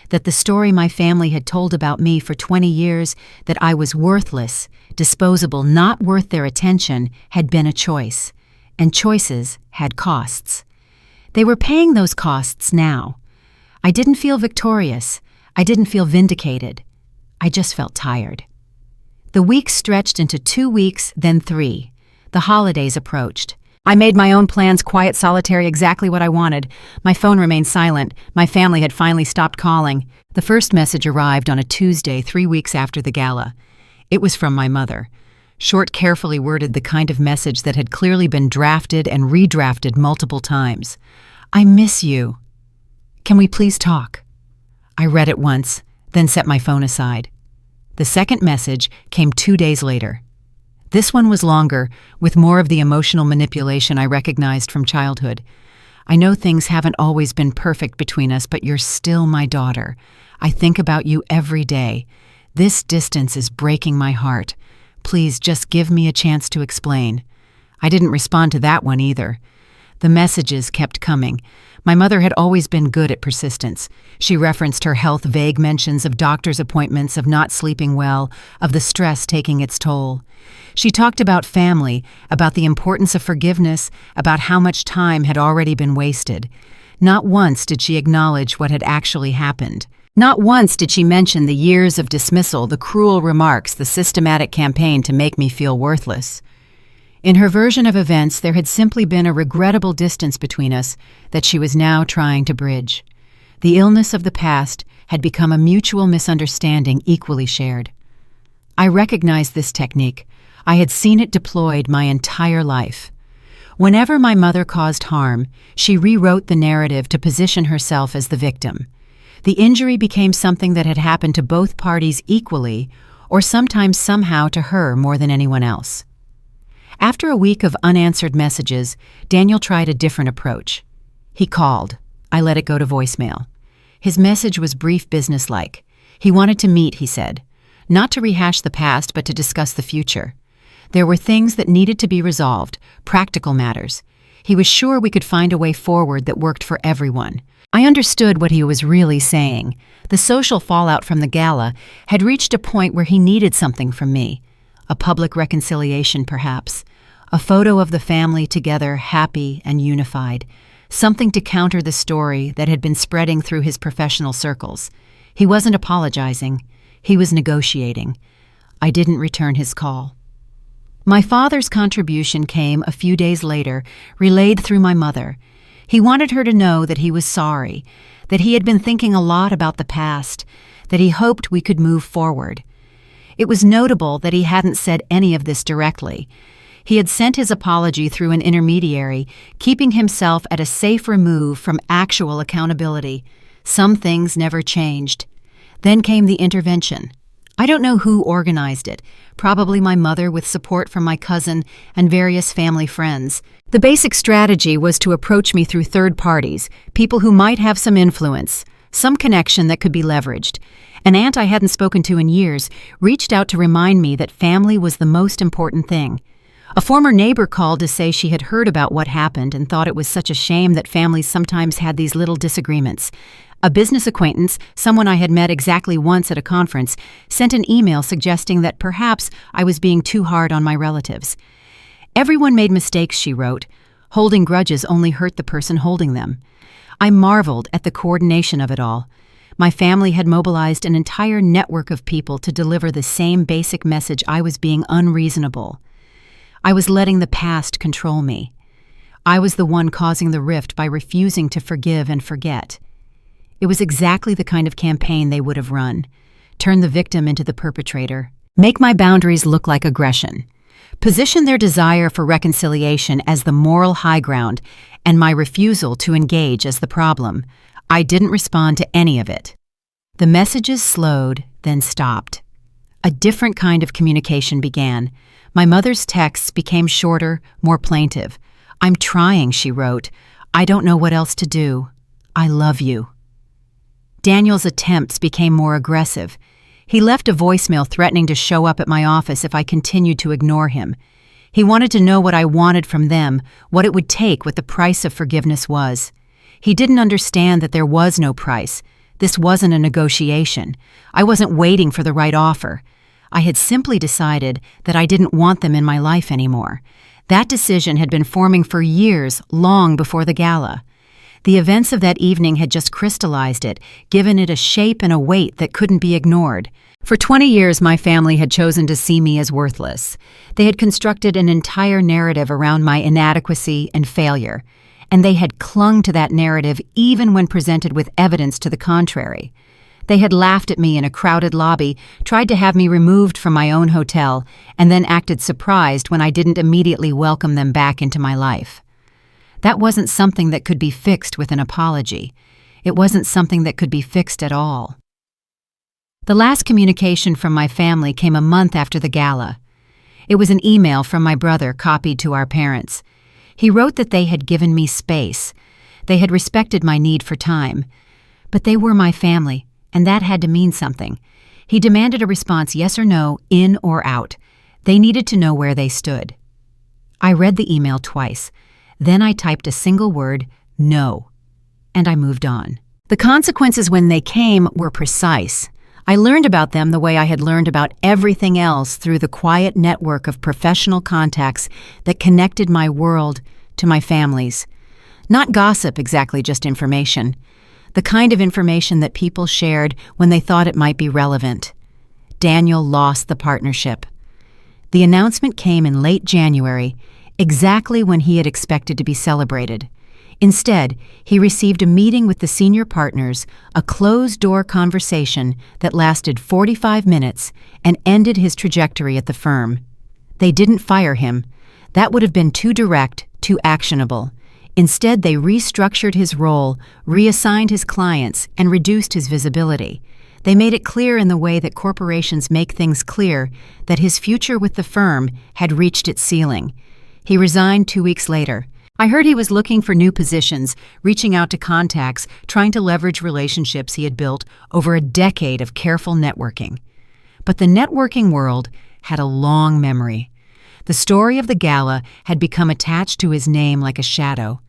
that the story my family had told about me for 20 years, that I was worthless, disposable, not worth their attention, had been a choice. And choices had costs. They were paying those costs now. I didn't feel victorious. I didn't feel vindicated. I just felt tired. The weeks stretched into 2 weeks, then 3. The holidays approached. I made my own plans, quiet, solitary, exactly what I wanted. My phone remained silent. My family had finally stopped calling. The first message arrived on a Tuesday, 3 weeks after the gala. It was from my mother. Short, carefully worded, the kind of message that had clearly been drafted and redrafted multiple times. "I miss you. Can we please talk?" I read it once, then set my phone aside. The second message came 2 days later. This one was longer, with more of the emotional manipulation I recognized from childhood. "I know things haven't always been perfect between us, but you're still my daughter. I think about you every day. This distance is breaking my heart. Please just give me a chance to explain." I didn't respond to that one either. The messages kept coming. My mother had always been good at persistence. She referenced her health, vague mentions of doctor's appointments, of not sleeping well, of the stress taking its toll. She talked about family, about the importance of forgiveness, about how much time had already been wasted. Not once did she acknowledge what had actually happened. Not once did she mention the years of dismissal, the cruel remarks, the systematic campaign to make me feel worthless. In her version of events, there had simply been a regrettable distance between us that she was now trying to bridge. The illness of the past had become a mutual misunderstanding equally shared. I recognized this technique. I had seen it deployed my entire life. Whenever my mother caused harm, she rewrote the narrative to position herself as the victim. The injury became something that had happened to both parties equally, or sometimes somehow to her more than anyone else. After a week of unanswered messages, Daniel tried a different approach. He called. I let it go to voicemail. His message was brief, businesslike. He wanted to meet, he said. Not to rehash the past, but to discuss the future. There were things that needed to be resolved, practical matters. He was sure we could find a way forward that worked for everyone. I understood what he was really saying. The social fallout from the gala had reached a point where he needed something from me. A public reconciliation, perhaps. A photo of the family together, happy and unified. Something to counter the story that had been spreading through his professional circles. He wasn't apologizing. He was negotiating. I didn't return his call. My father's contribution came a few days later, relayed through my mother. He wanted her to know that he was sorry, that he had been thinking a lot about the past, that he hoped we could move forward. It was notable that he hadn't said any of this directly. He had sent his apology through an intermediary, keeping himself at a safe remove from actual accountability. Some things never changed. Then came the intervention. I don't know who organized it, probably my mother with support from my cousin and various family friends. The basic strategy was to approach me through third parties, people who might have some influence, some connection that could be leveraged. An aunt I hadn't spoken to in years reached out to remind me that family was the most important thing. A former neighbor called to say she had heard about what happened and thought it was such a shame that families sometimes had these little disagreements. A business acquaintance, someone I had met exactly once at a conference, sent an email suggesting that perhaps I was being too hard on my relatives. Everyone made mistakes, she wrote. Holding grudges only hurt the person holding them. I marveled at the coordination of it all. My family had mobilized an entire network of people to deliver the same basic message: I was being unreasonable. I was letting the past control me. I was the one causing the rift by refusing to forgive and forget. It was exactly the kind of campaign they would have run. Turn the victim into the perpetrator. Make my boundaries look like aggression. Position their desire for reconciliation as the moral high ground and my refusal to engage as the problem. I didn't respond to any of it. The messages slowed, then stopped. A different kind of communication began. My mother's texts became shorter, more plaintive. I'm trying, she wrote. I don't know what else to do. I love you. Daniel's attempts became more aggressive. He left a voicemail threatening to show up at my office if I continued to ignore him. He wanted to know what I wanted from them, what it would take, what the price of forgiveness was. He didn't understand that there was no price. This wasn't a negotiation. I wasn't waiting for the right offer. I had simply decided that I didn't want them in my life anymore. That decision had been forming for years, long before the gala. The events of that evening had just crystallized it, given it a shape and a weight that couldn't be ignored. For 20 years, my family had chosen to see me as worthless. They had constructed an entire narrative around my inadequacy and failure, and they had clung to that narrative even when presented with evidence to the contrary. They had laughed at me in a crowded lobby, tried to have me removed from my own hotel, and then acted surprised when I didn't immediately welcome them back into my life. That wasn't something that could be fixed with an apology. It wasn't something that could be fixed at all. The last communication from my family came a month after the gala. It was an email from my brother copied to our parents. He wrote that they had given me space. They had respected my need for time. But they were my family, and that had to mean something. He demanded a response, yes or no, in or out. They needed to know where they stood. I read the email twice. Then I typed a single word, no, and I moved on. The consequences when they came were precise. I learned about them the way I had learned about everything else through the quiet network of professional contacts that connected my world to my family's. Not gossip exactly, just information. The kind of information that people shared when they thought it might be relevant. Daniel lost the partnership. The announcement came in late January, exactly when he had expected to be celebrated. Instead, he received a meeting with the senior partners, a closed-door conversation that lasted 45 minutes and ended his trajectory at the firm. They didn't fire him. That would have been too direct, too actionable. Instead, they restructured his role, reassigned his clients, and reduced his visibility. They made it clear in the way that corporations make things clear that his future with the firm had reached its ceiling. He resigned 2 weeks later. I heard he was looking for new positions, reaching out to contacts, trying to leverage relationships he had built over a decade of careful networking. But the networking world had a long memory. The story of the gala had become attached to his name like a shadow.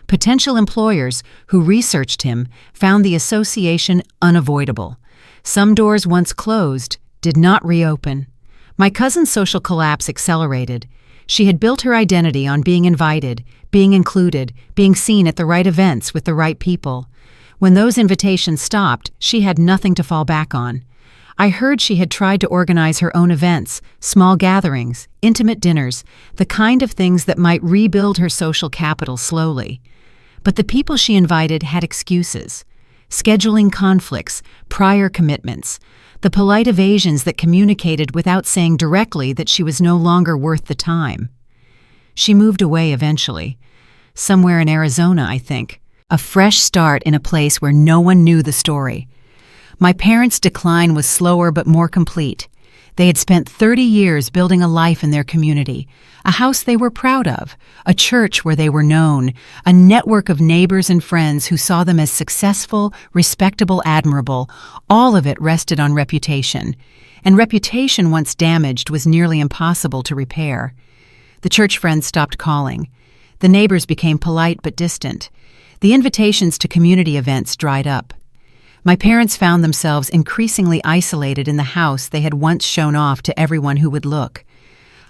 Potential employers who researched him found the association unavoidable. Some doors once closed did not reopen. My cousin's social collapse accelerated. She had built her identity on being invited, being included, being seen at the right events with the right people. When those invitations stopped, she had nothing to fall back on. I heard she had tried to organize her own events, small gatherings, intimate dinners, the kind of things that might rebuild her social capital slowly. But the people she invited had excuses. Scheduling conflicts, prior commitments, the polite evasions that communicated without saying directly that she was no longer worth the time. She moved away eventually. Somewhere in Arizona, I think. A fresh start in a place where no one knew the story. My parents' decline was slower but more complete. They had spent 30 years building a life in their community, a house they were proud of, a church where they were known, a network of neighbors and friends who saw them as successful, respectable, admirable. All of it rested on reputation. And reputation, once damaged, was nearly impossible to repair. The church friends stopped calling. The neighbors became polite but distant. The invitations to community events dried up. My parents found themselves increasingly isolated in the house they had once shown off to everyone who would look.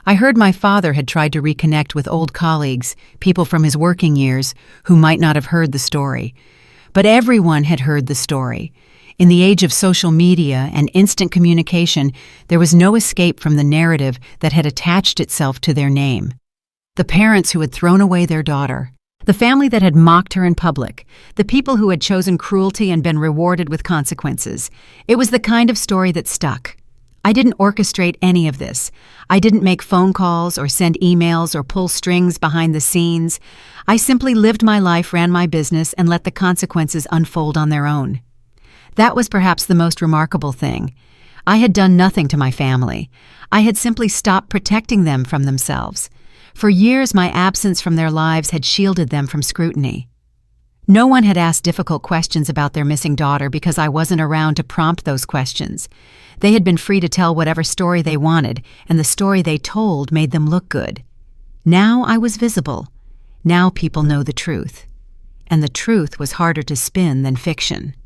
I heard my father had tried to reconnect with old colleagues, people from his working years, who might not have heard the story. But everyone had heard the story. In the age of social media and instant communication, there was no escape from the narrative that had attached itself to their name. The parents who had thrown away their daughter. The family that had mocked her in public, the people who had chosen cruelty and been rewarded with consequences. It was the kind of story that stuck. I didn't orchestrate any of this. I didn't make phone calls or send emails or pull strings behind the scenes. I simply lived my life, ran my business, and let the consequences unfold on their own. That was perhaps the most remarkable thing. I had done nothing to my family. I had simply stopped protecting them from themselves. For years, my absence from their lives had shielded them from scrutiny. No one had asked difficult questions about their missing daughter because I wasn't around to prompt those questions. They had been free to tell whatever story they wanted, and the story they told made them look good. Now I was visible. Now people know the truth. And the truth was harder to spin than fiction.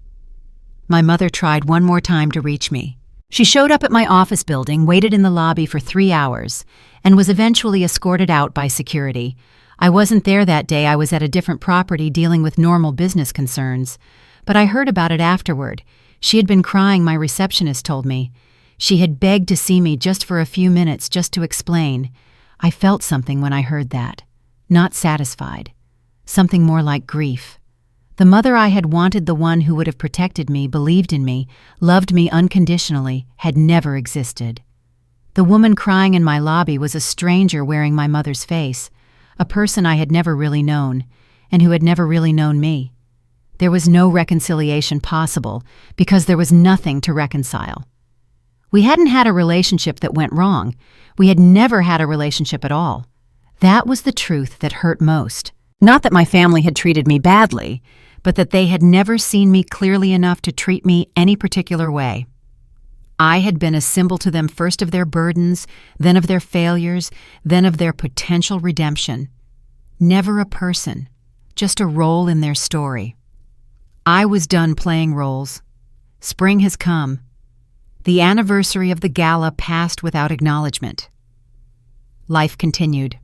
My mother tried one more time to reach me. She showed up at my office building, waited in the lobby for 3 hours, and was eventually escorted out by security. I wasn't there that day. I was at a different property dealing with normal business concerns. But I heard about it afterward. She had been crying, my receptionist told me. She had begged to see me just for a few minutes, just to explain. I felt something when I heard that. Not satisfied. Something more like grief. The mother I had wanted, the one who would have protected me, believed in me, loved me unconditionally, had never existed. The woman crying in my lobby was a stranger wearing my mother's face, a person I had never really known, and who had never really known me. There was no reconciliation possible because there was nothing to reconcile. We hadn't had a relationship that went wrong. We had never had a relationship at all. That was the truth that hurt most. Not that my family had treated me badly, but that they had never seen me clearly enough to treat me any particular way. I had been a symbol to them, first of their burdens, then of their failures, then of their potential redemption. Never a person, just a role in their story. I was done playing roles. Spring has come. The anniversary of the Gala passed without acknowledgement. Life continued.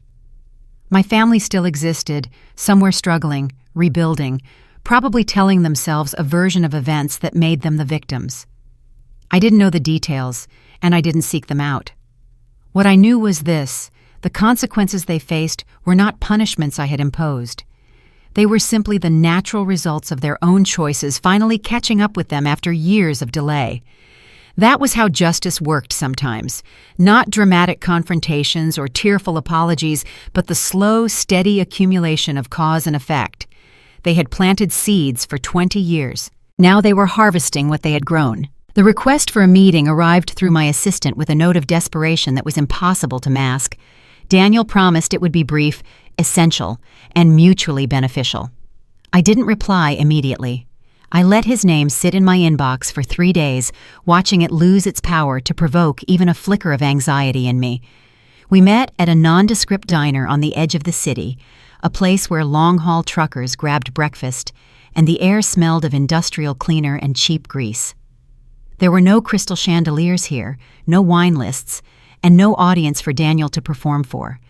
My family still existed, somewhere struggling, rebuilding, probably telling themselves a version of events that made them the victims. I didn't know the details, and I didn't seek them out. What I knew was this: the consequences they faced were not punishments I had imposed. They were simply the natural results of their own choices finally catching up with them after years of delay. That was how justice worked sometimes. Not dramatic confrontations or tearful apologies, but the slow, steady accumulation of cause and effect. They had planted seeds for 20 years. Now they were harvesting what they had grown. The request for a meeting arrived through my assistant with a note of desperation that was impossible to mask. Daniel promised it would be brief, essential, and mutually beneficial. I didn't reply immediately. I let his name sit in my inbox for 3 days, watching it lose its power to provoke even a flicker of anxiety in me. We met at a nondescript diner on the edge of the city, a place where long-haul truckers grabbed breakfast, and the air smelled of industrial cleaner and cheap grease. There were no crystal chandeliers here, no wine lists, and no audience for Daniel to perform for.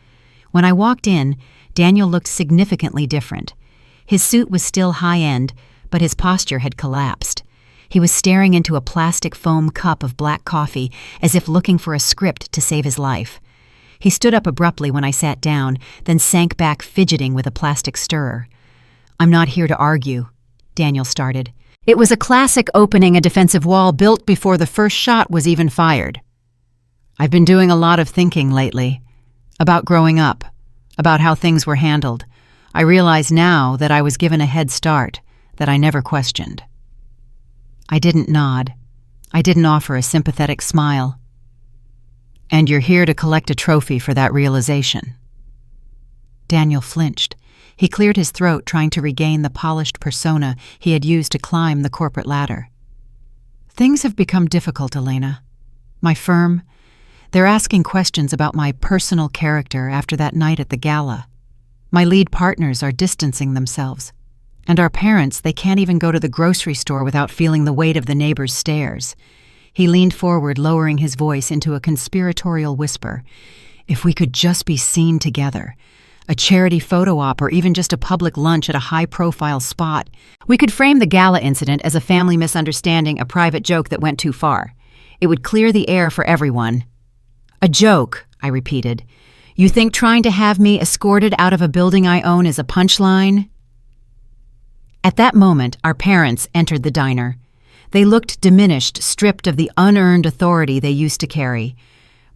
When I walked in, Daniel looked significantly different. His suit was still high-end, but his posture had collapsed. He was staring into a plastic foam cup of black coffee, as if looking for a script to save his life. He stood up abruptly when I sat down, then sank back fidgeting with a plastic stirrer. "I'm not here to argue," Daniel started. It was a classic opening a defensive wall built before the first shot was even fired. "I've been doing a lot of thinking lately. About growing up. About how things were handled. I realize now that I was given a head start that I never questioned." I didn't nod. I didn't offer a sympathetic smile. "And you're here to collect a trophy for that realization." Daniel flinched. He cleared his throat, trying to regain the polished persona he had used to climb the corporate ladder. "Things have become difficult, Elena. My firm, they're asking questions about my personal character after that night at the gala. My lead partners are distancing themselves. And our parents, they can't even go to the grocery store without feeling the weight of the neighbors' stares." He leaned forward, lowering his voice into a conspiratorial whisper. "If we could just be seen together. A charity photo op or even just a public lunch at a high-profile spot. We could frame the gala incident as a family misunderstanding, a private joke that went too far. It would clear the air for everyone." "A joke," I repeated. "You think trying to have me escorted out of a building I own is a punchline?" At that moment, our parents entered the diner. They looked diminished, stripped of the unearned authority they used to carry.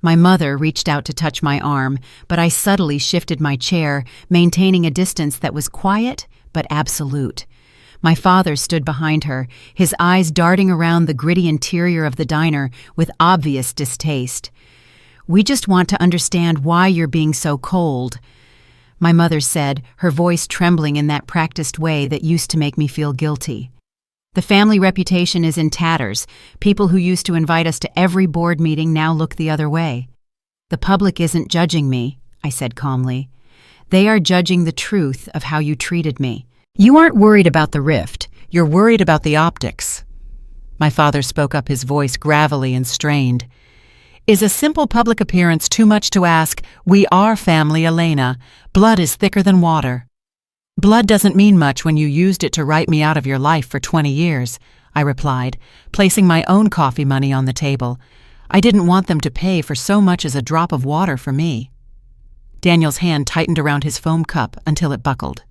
My mother reached out to touch my arm, but I subtly shifted my chair, maintaining a distance that was quiet but absolute. My father stood behind her, his eyes darting around the gritty interior of the diner with obvious distaste. "We just want to understand why you're being so cold," my mother said, her voice trembling in that practiced way that used to make me feel guilty. "The family reputation is in tatters. People who used to invite us to every board meeting now look the other way." "The public isn't judging me," I said calmly. "They are judging the truth of how you treated me. You aren't worried about the rift. You're worried about the optics." My father spoke up, his voice gravelly and strained. "Is a simple public appearance too much to ask? We are family, Elena. Blood is thicker than water." "Blood doesn't mean much when you used it to write me out of your life for 20 years, I replied, placing my own coffee money on the table. I didn't want them to pay for so much as a drop of water for me. Daniel's hand tightened around his foam cup until it buckled.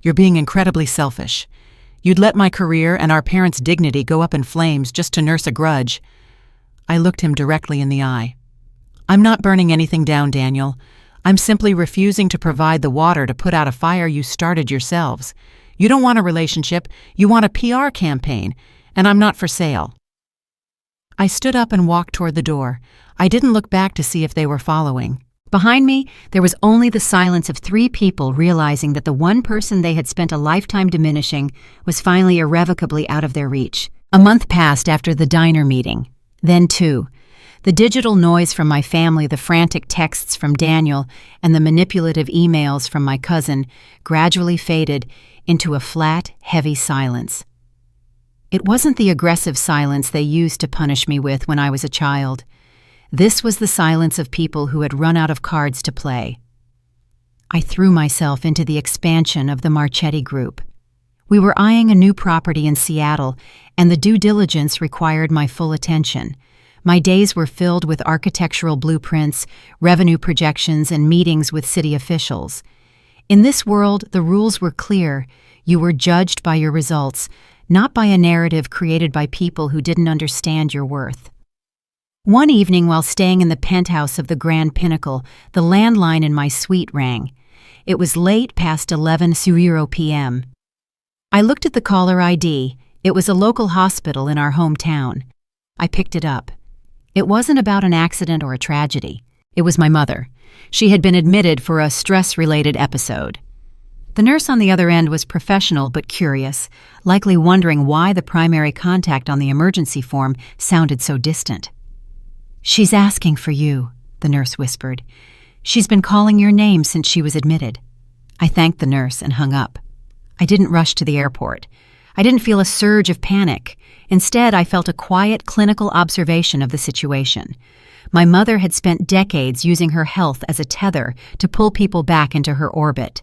"You're being incredibly selfish.
You'd let my career and our parents' dignity go up in flames just to nurse a grudge. I looked him directly in the eye. I'm not burning anything down, Daniel. I'm simply refusing to provide the water to put out a fire you started yourselves. You don't want a relationship, you want a PR campaign, and I'm not for sale. I stood up and walked toward the door. I didn't look back to see if they were following. Behind me, there was only the silence of 3 people realizing that the one person they had spent a lifetime diminishing was finally irrevocably out of their reach. A month passed after the diner meeting. Then 2. The digital noise from my family, the frantic texts from Daniel, and the manipulative emails from my cousin gradually faded into a flat, heavy silence. It wasn't the aggressive silence they used to punish me with when I was a child. This was the silence of people who had run out of cards to play. I threw myself into the expansion of the Marchetti Group. We were eyeing a new property in Seattle, and the due diligence required my full attention. My days were filled with architectural blueprints, revenue projections, and meetings with city officials. In this world, the rules were clear. You were judged by your results, not by a narrative created by people who didn't understand your worth. One evening while staying in the penthouse of the Grand Pinnacle, the landline in my suite rang. It was late past 11:00 p.m. I looked at the caller ID. It was a local hospital in our hometown. I picked it up. It wasn't about an accident or a tragedy. It was my mother. She had been admitted for a stress-related episode. The nurse on the other end was professional but curious, likely wondering why the primary contact on the emergency form sounded so distant. "She's asking for you," the nurse whispered. "She's been calling your name since she was admitted." I thanked the nurse and hung up. I didn't rush to the airport. I didn't feel a surge of panic. Instead, I felt a quiet clinical observation of the situation. My mother had spent decades using her health as a tether to pull people back into her orbit.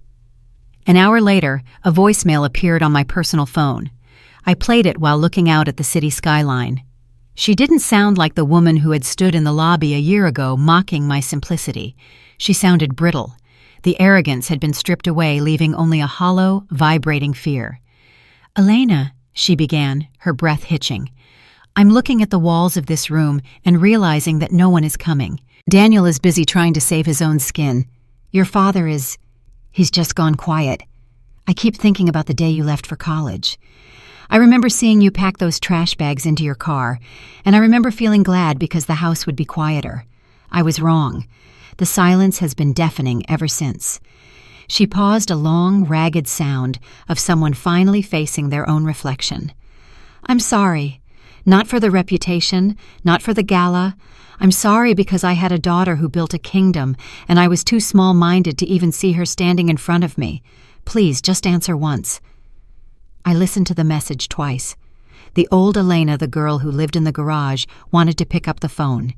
An hour later, a voicemail appeared on my personal phone. I played it while looking out at the city skyline. She didn't sound like the woman who had stood in the lobby a year ago mocking my simplicity. She sounded brittle. The arrogance had been stripped away, leaving only a hollow, vibrating fear. "Elena," she began, her breath hitching. "I'm looking at the walls of this room and realizing that no one is coming. Daniel is busy trying to save his own skin. Your father he's just gone quiet. I keep thinking about the day you left for college. I remember seeing you pack those trash bags into your car, and I remember feeling glad because the house would be quieter. I was wrong. The silence has been deafening ever since." She paused, a long, ragged sound of someone finally facing their own reflection. "I'm sorry. Not for the reputation, not for the gala. I'm sorry because I had a daughter who built a kingdom, and I was too small-minded to even see her standing in front of me. Please, just answer once." I listened to the message twice. The old Elena, the girl who lived in the garage, wanted to pick up the phone.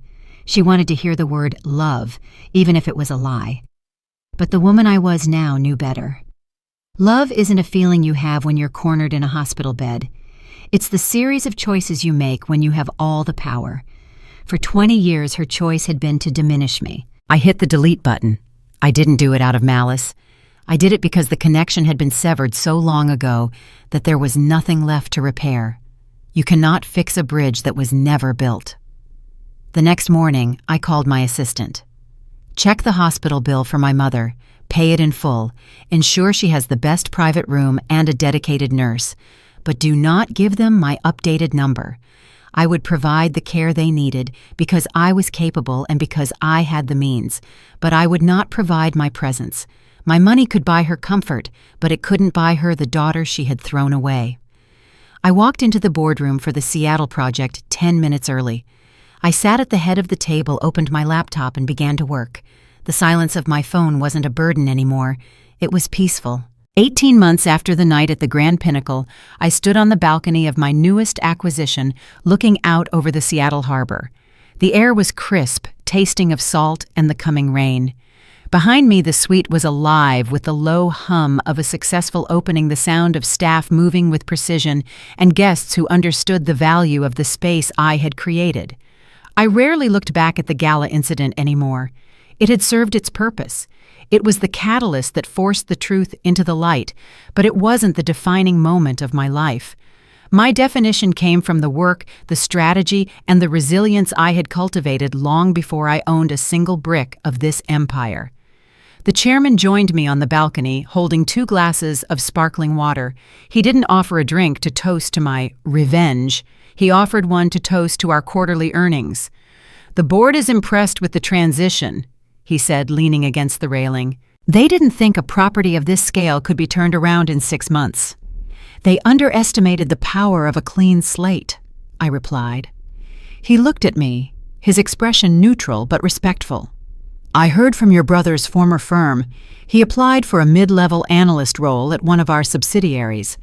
She wanted to hear the word love, even if it was a lie. But the woman I was now knew better. Love isn't a feeling you have when you're cornered in a hospital bed. It's the series of choices you make when you have all the power. For 20 years, her choice had been to diminish me. I hit the delete button. I didn't do it out of malice. I did it because the connection had been severed so long ago that there was nothing left to repair. You cannot fix a bridge that was never built. The next morning, I called my assistant. "Check the hospital bill for my mother, pay it in full, ensure she has the best private room and a dedicated nurse, but do not give them my updated number. I would provide the care they needed because I was capable and because I had the means, but I would not provide my presence. My money could buy her comfort, but it couldn't buy her the daughter she had thrown away." I walked into the boardroom for the Seattle project 10 minutes early. I sat at the head of the table, opened my laptop, and began to work. The silence of my phone wasn't a burden anymore. It was peaceful. 18 months after the night at the Grand Pinnacle, I stood on the balcony of my newest acquisition, looking out over the Seattle harbor. The air was crisp, tasting of salt and the coming rain. Behind me, the suite was alive with the low hum of a successful opening, the sound of staff moving with precision, and guests who understood the value of the space I had created. I rarely looked back at the Gala incident anymore. It had served its purpose. It was the catalyst that forced the truth into the light, but it wasn't the defining moment of my life. My definition came from the work, the strategy, and the resilience I had cultivated long before I owned a single brick of this empire. The chairman joined me on the balcony, holding 2 glasses of sparkling water. He didn't offer a drink to toast to my revenge. He offered one to toast to our quarterly earnings. "The board is impressed with the transition," he said, leaning against the railing. "They didn't think a property of this scale could be turned around in 6 months. They underestimated the power of a clean slate," I replied. He looked at me, his expression neutral but respectful. "I heard from your brother's former firm. He applied for a mid-level analyst role at one of our subsidiaries.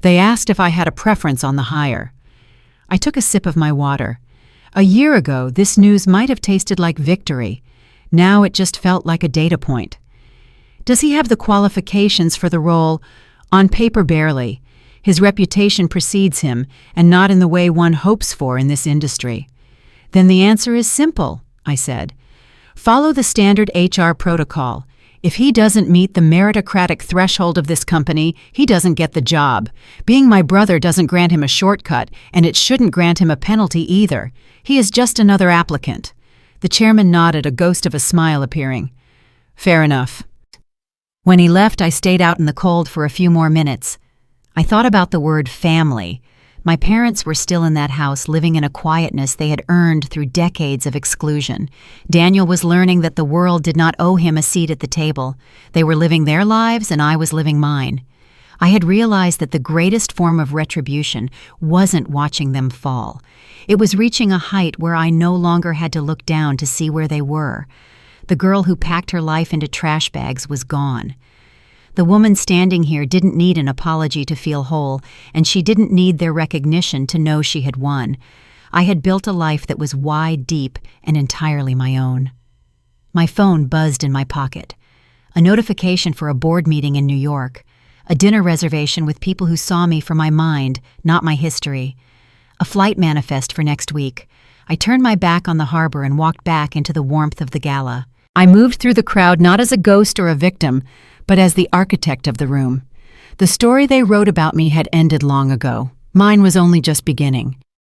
They asked if I had a preference on the hire." I took a sip of my water. A year ago, this news might have tasted like victory. Now it just felt like a data point. "Does he have the qualifications for the role?" "On paper, barely. His reputation precedes him, and not in the way one hopes for in this industry." "Then the answer is simple," I said. "Follow the standard HR protocol. If he doesn't meet the meritocratic threshold of this company, he doesn't get the job. Being my brother doesn't grant him a shortcut, and it shouldn't grant him a penalty either. He is just another applicant." The chairman nodded, a ghost of a smile appearing. "Fair enough." When he left, I stayed out in the cold for a few more minutes. I thought about the word family. My parents were still in that house, living in a quietness they had earned through decades of exclusion. Daniel was learning that the world did not owe him a seat at the table. They were living their lives, and I was living mine. I had realized that the greatest form of retribution wasn't watching them fall. It was reaching a height where I no longer had to look down to see where they were. The girl who packed her life into trash bags was gone. The woman standing here didn't need an apology to feel whole, and she didn't need their recognition to know she had won. I had built a life that was wide, deep, and entirely my own. My phone buzzed in my pocket. A notification for a board meeting in New York. A dinner reservation with people who saw me for my mind, not my history. A flight manifest for next week. I turned my back on the harbor and walked back into the warmth of the Gala. I moved through the crowd not as a ghost or a victim, but as the architect of the room. The story they wrote about me had ended long ago. Mine was only just beginning.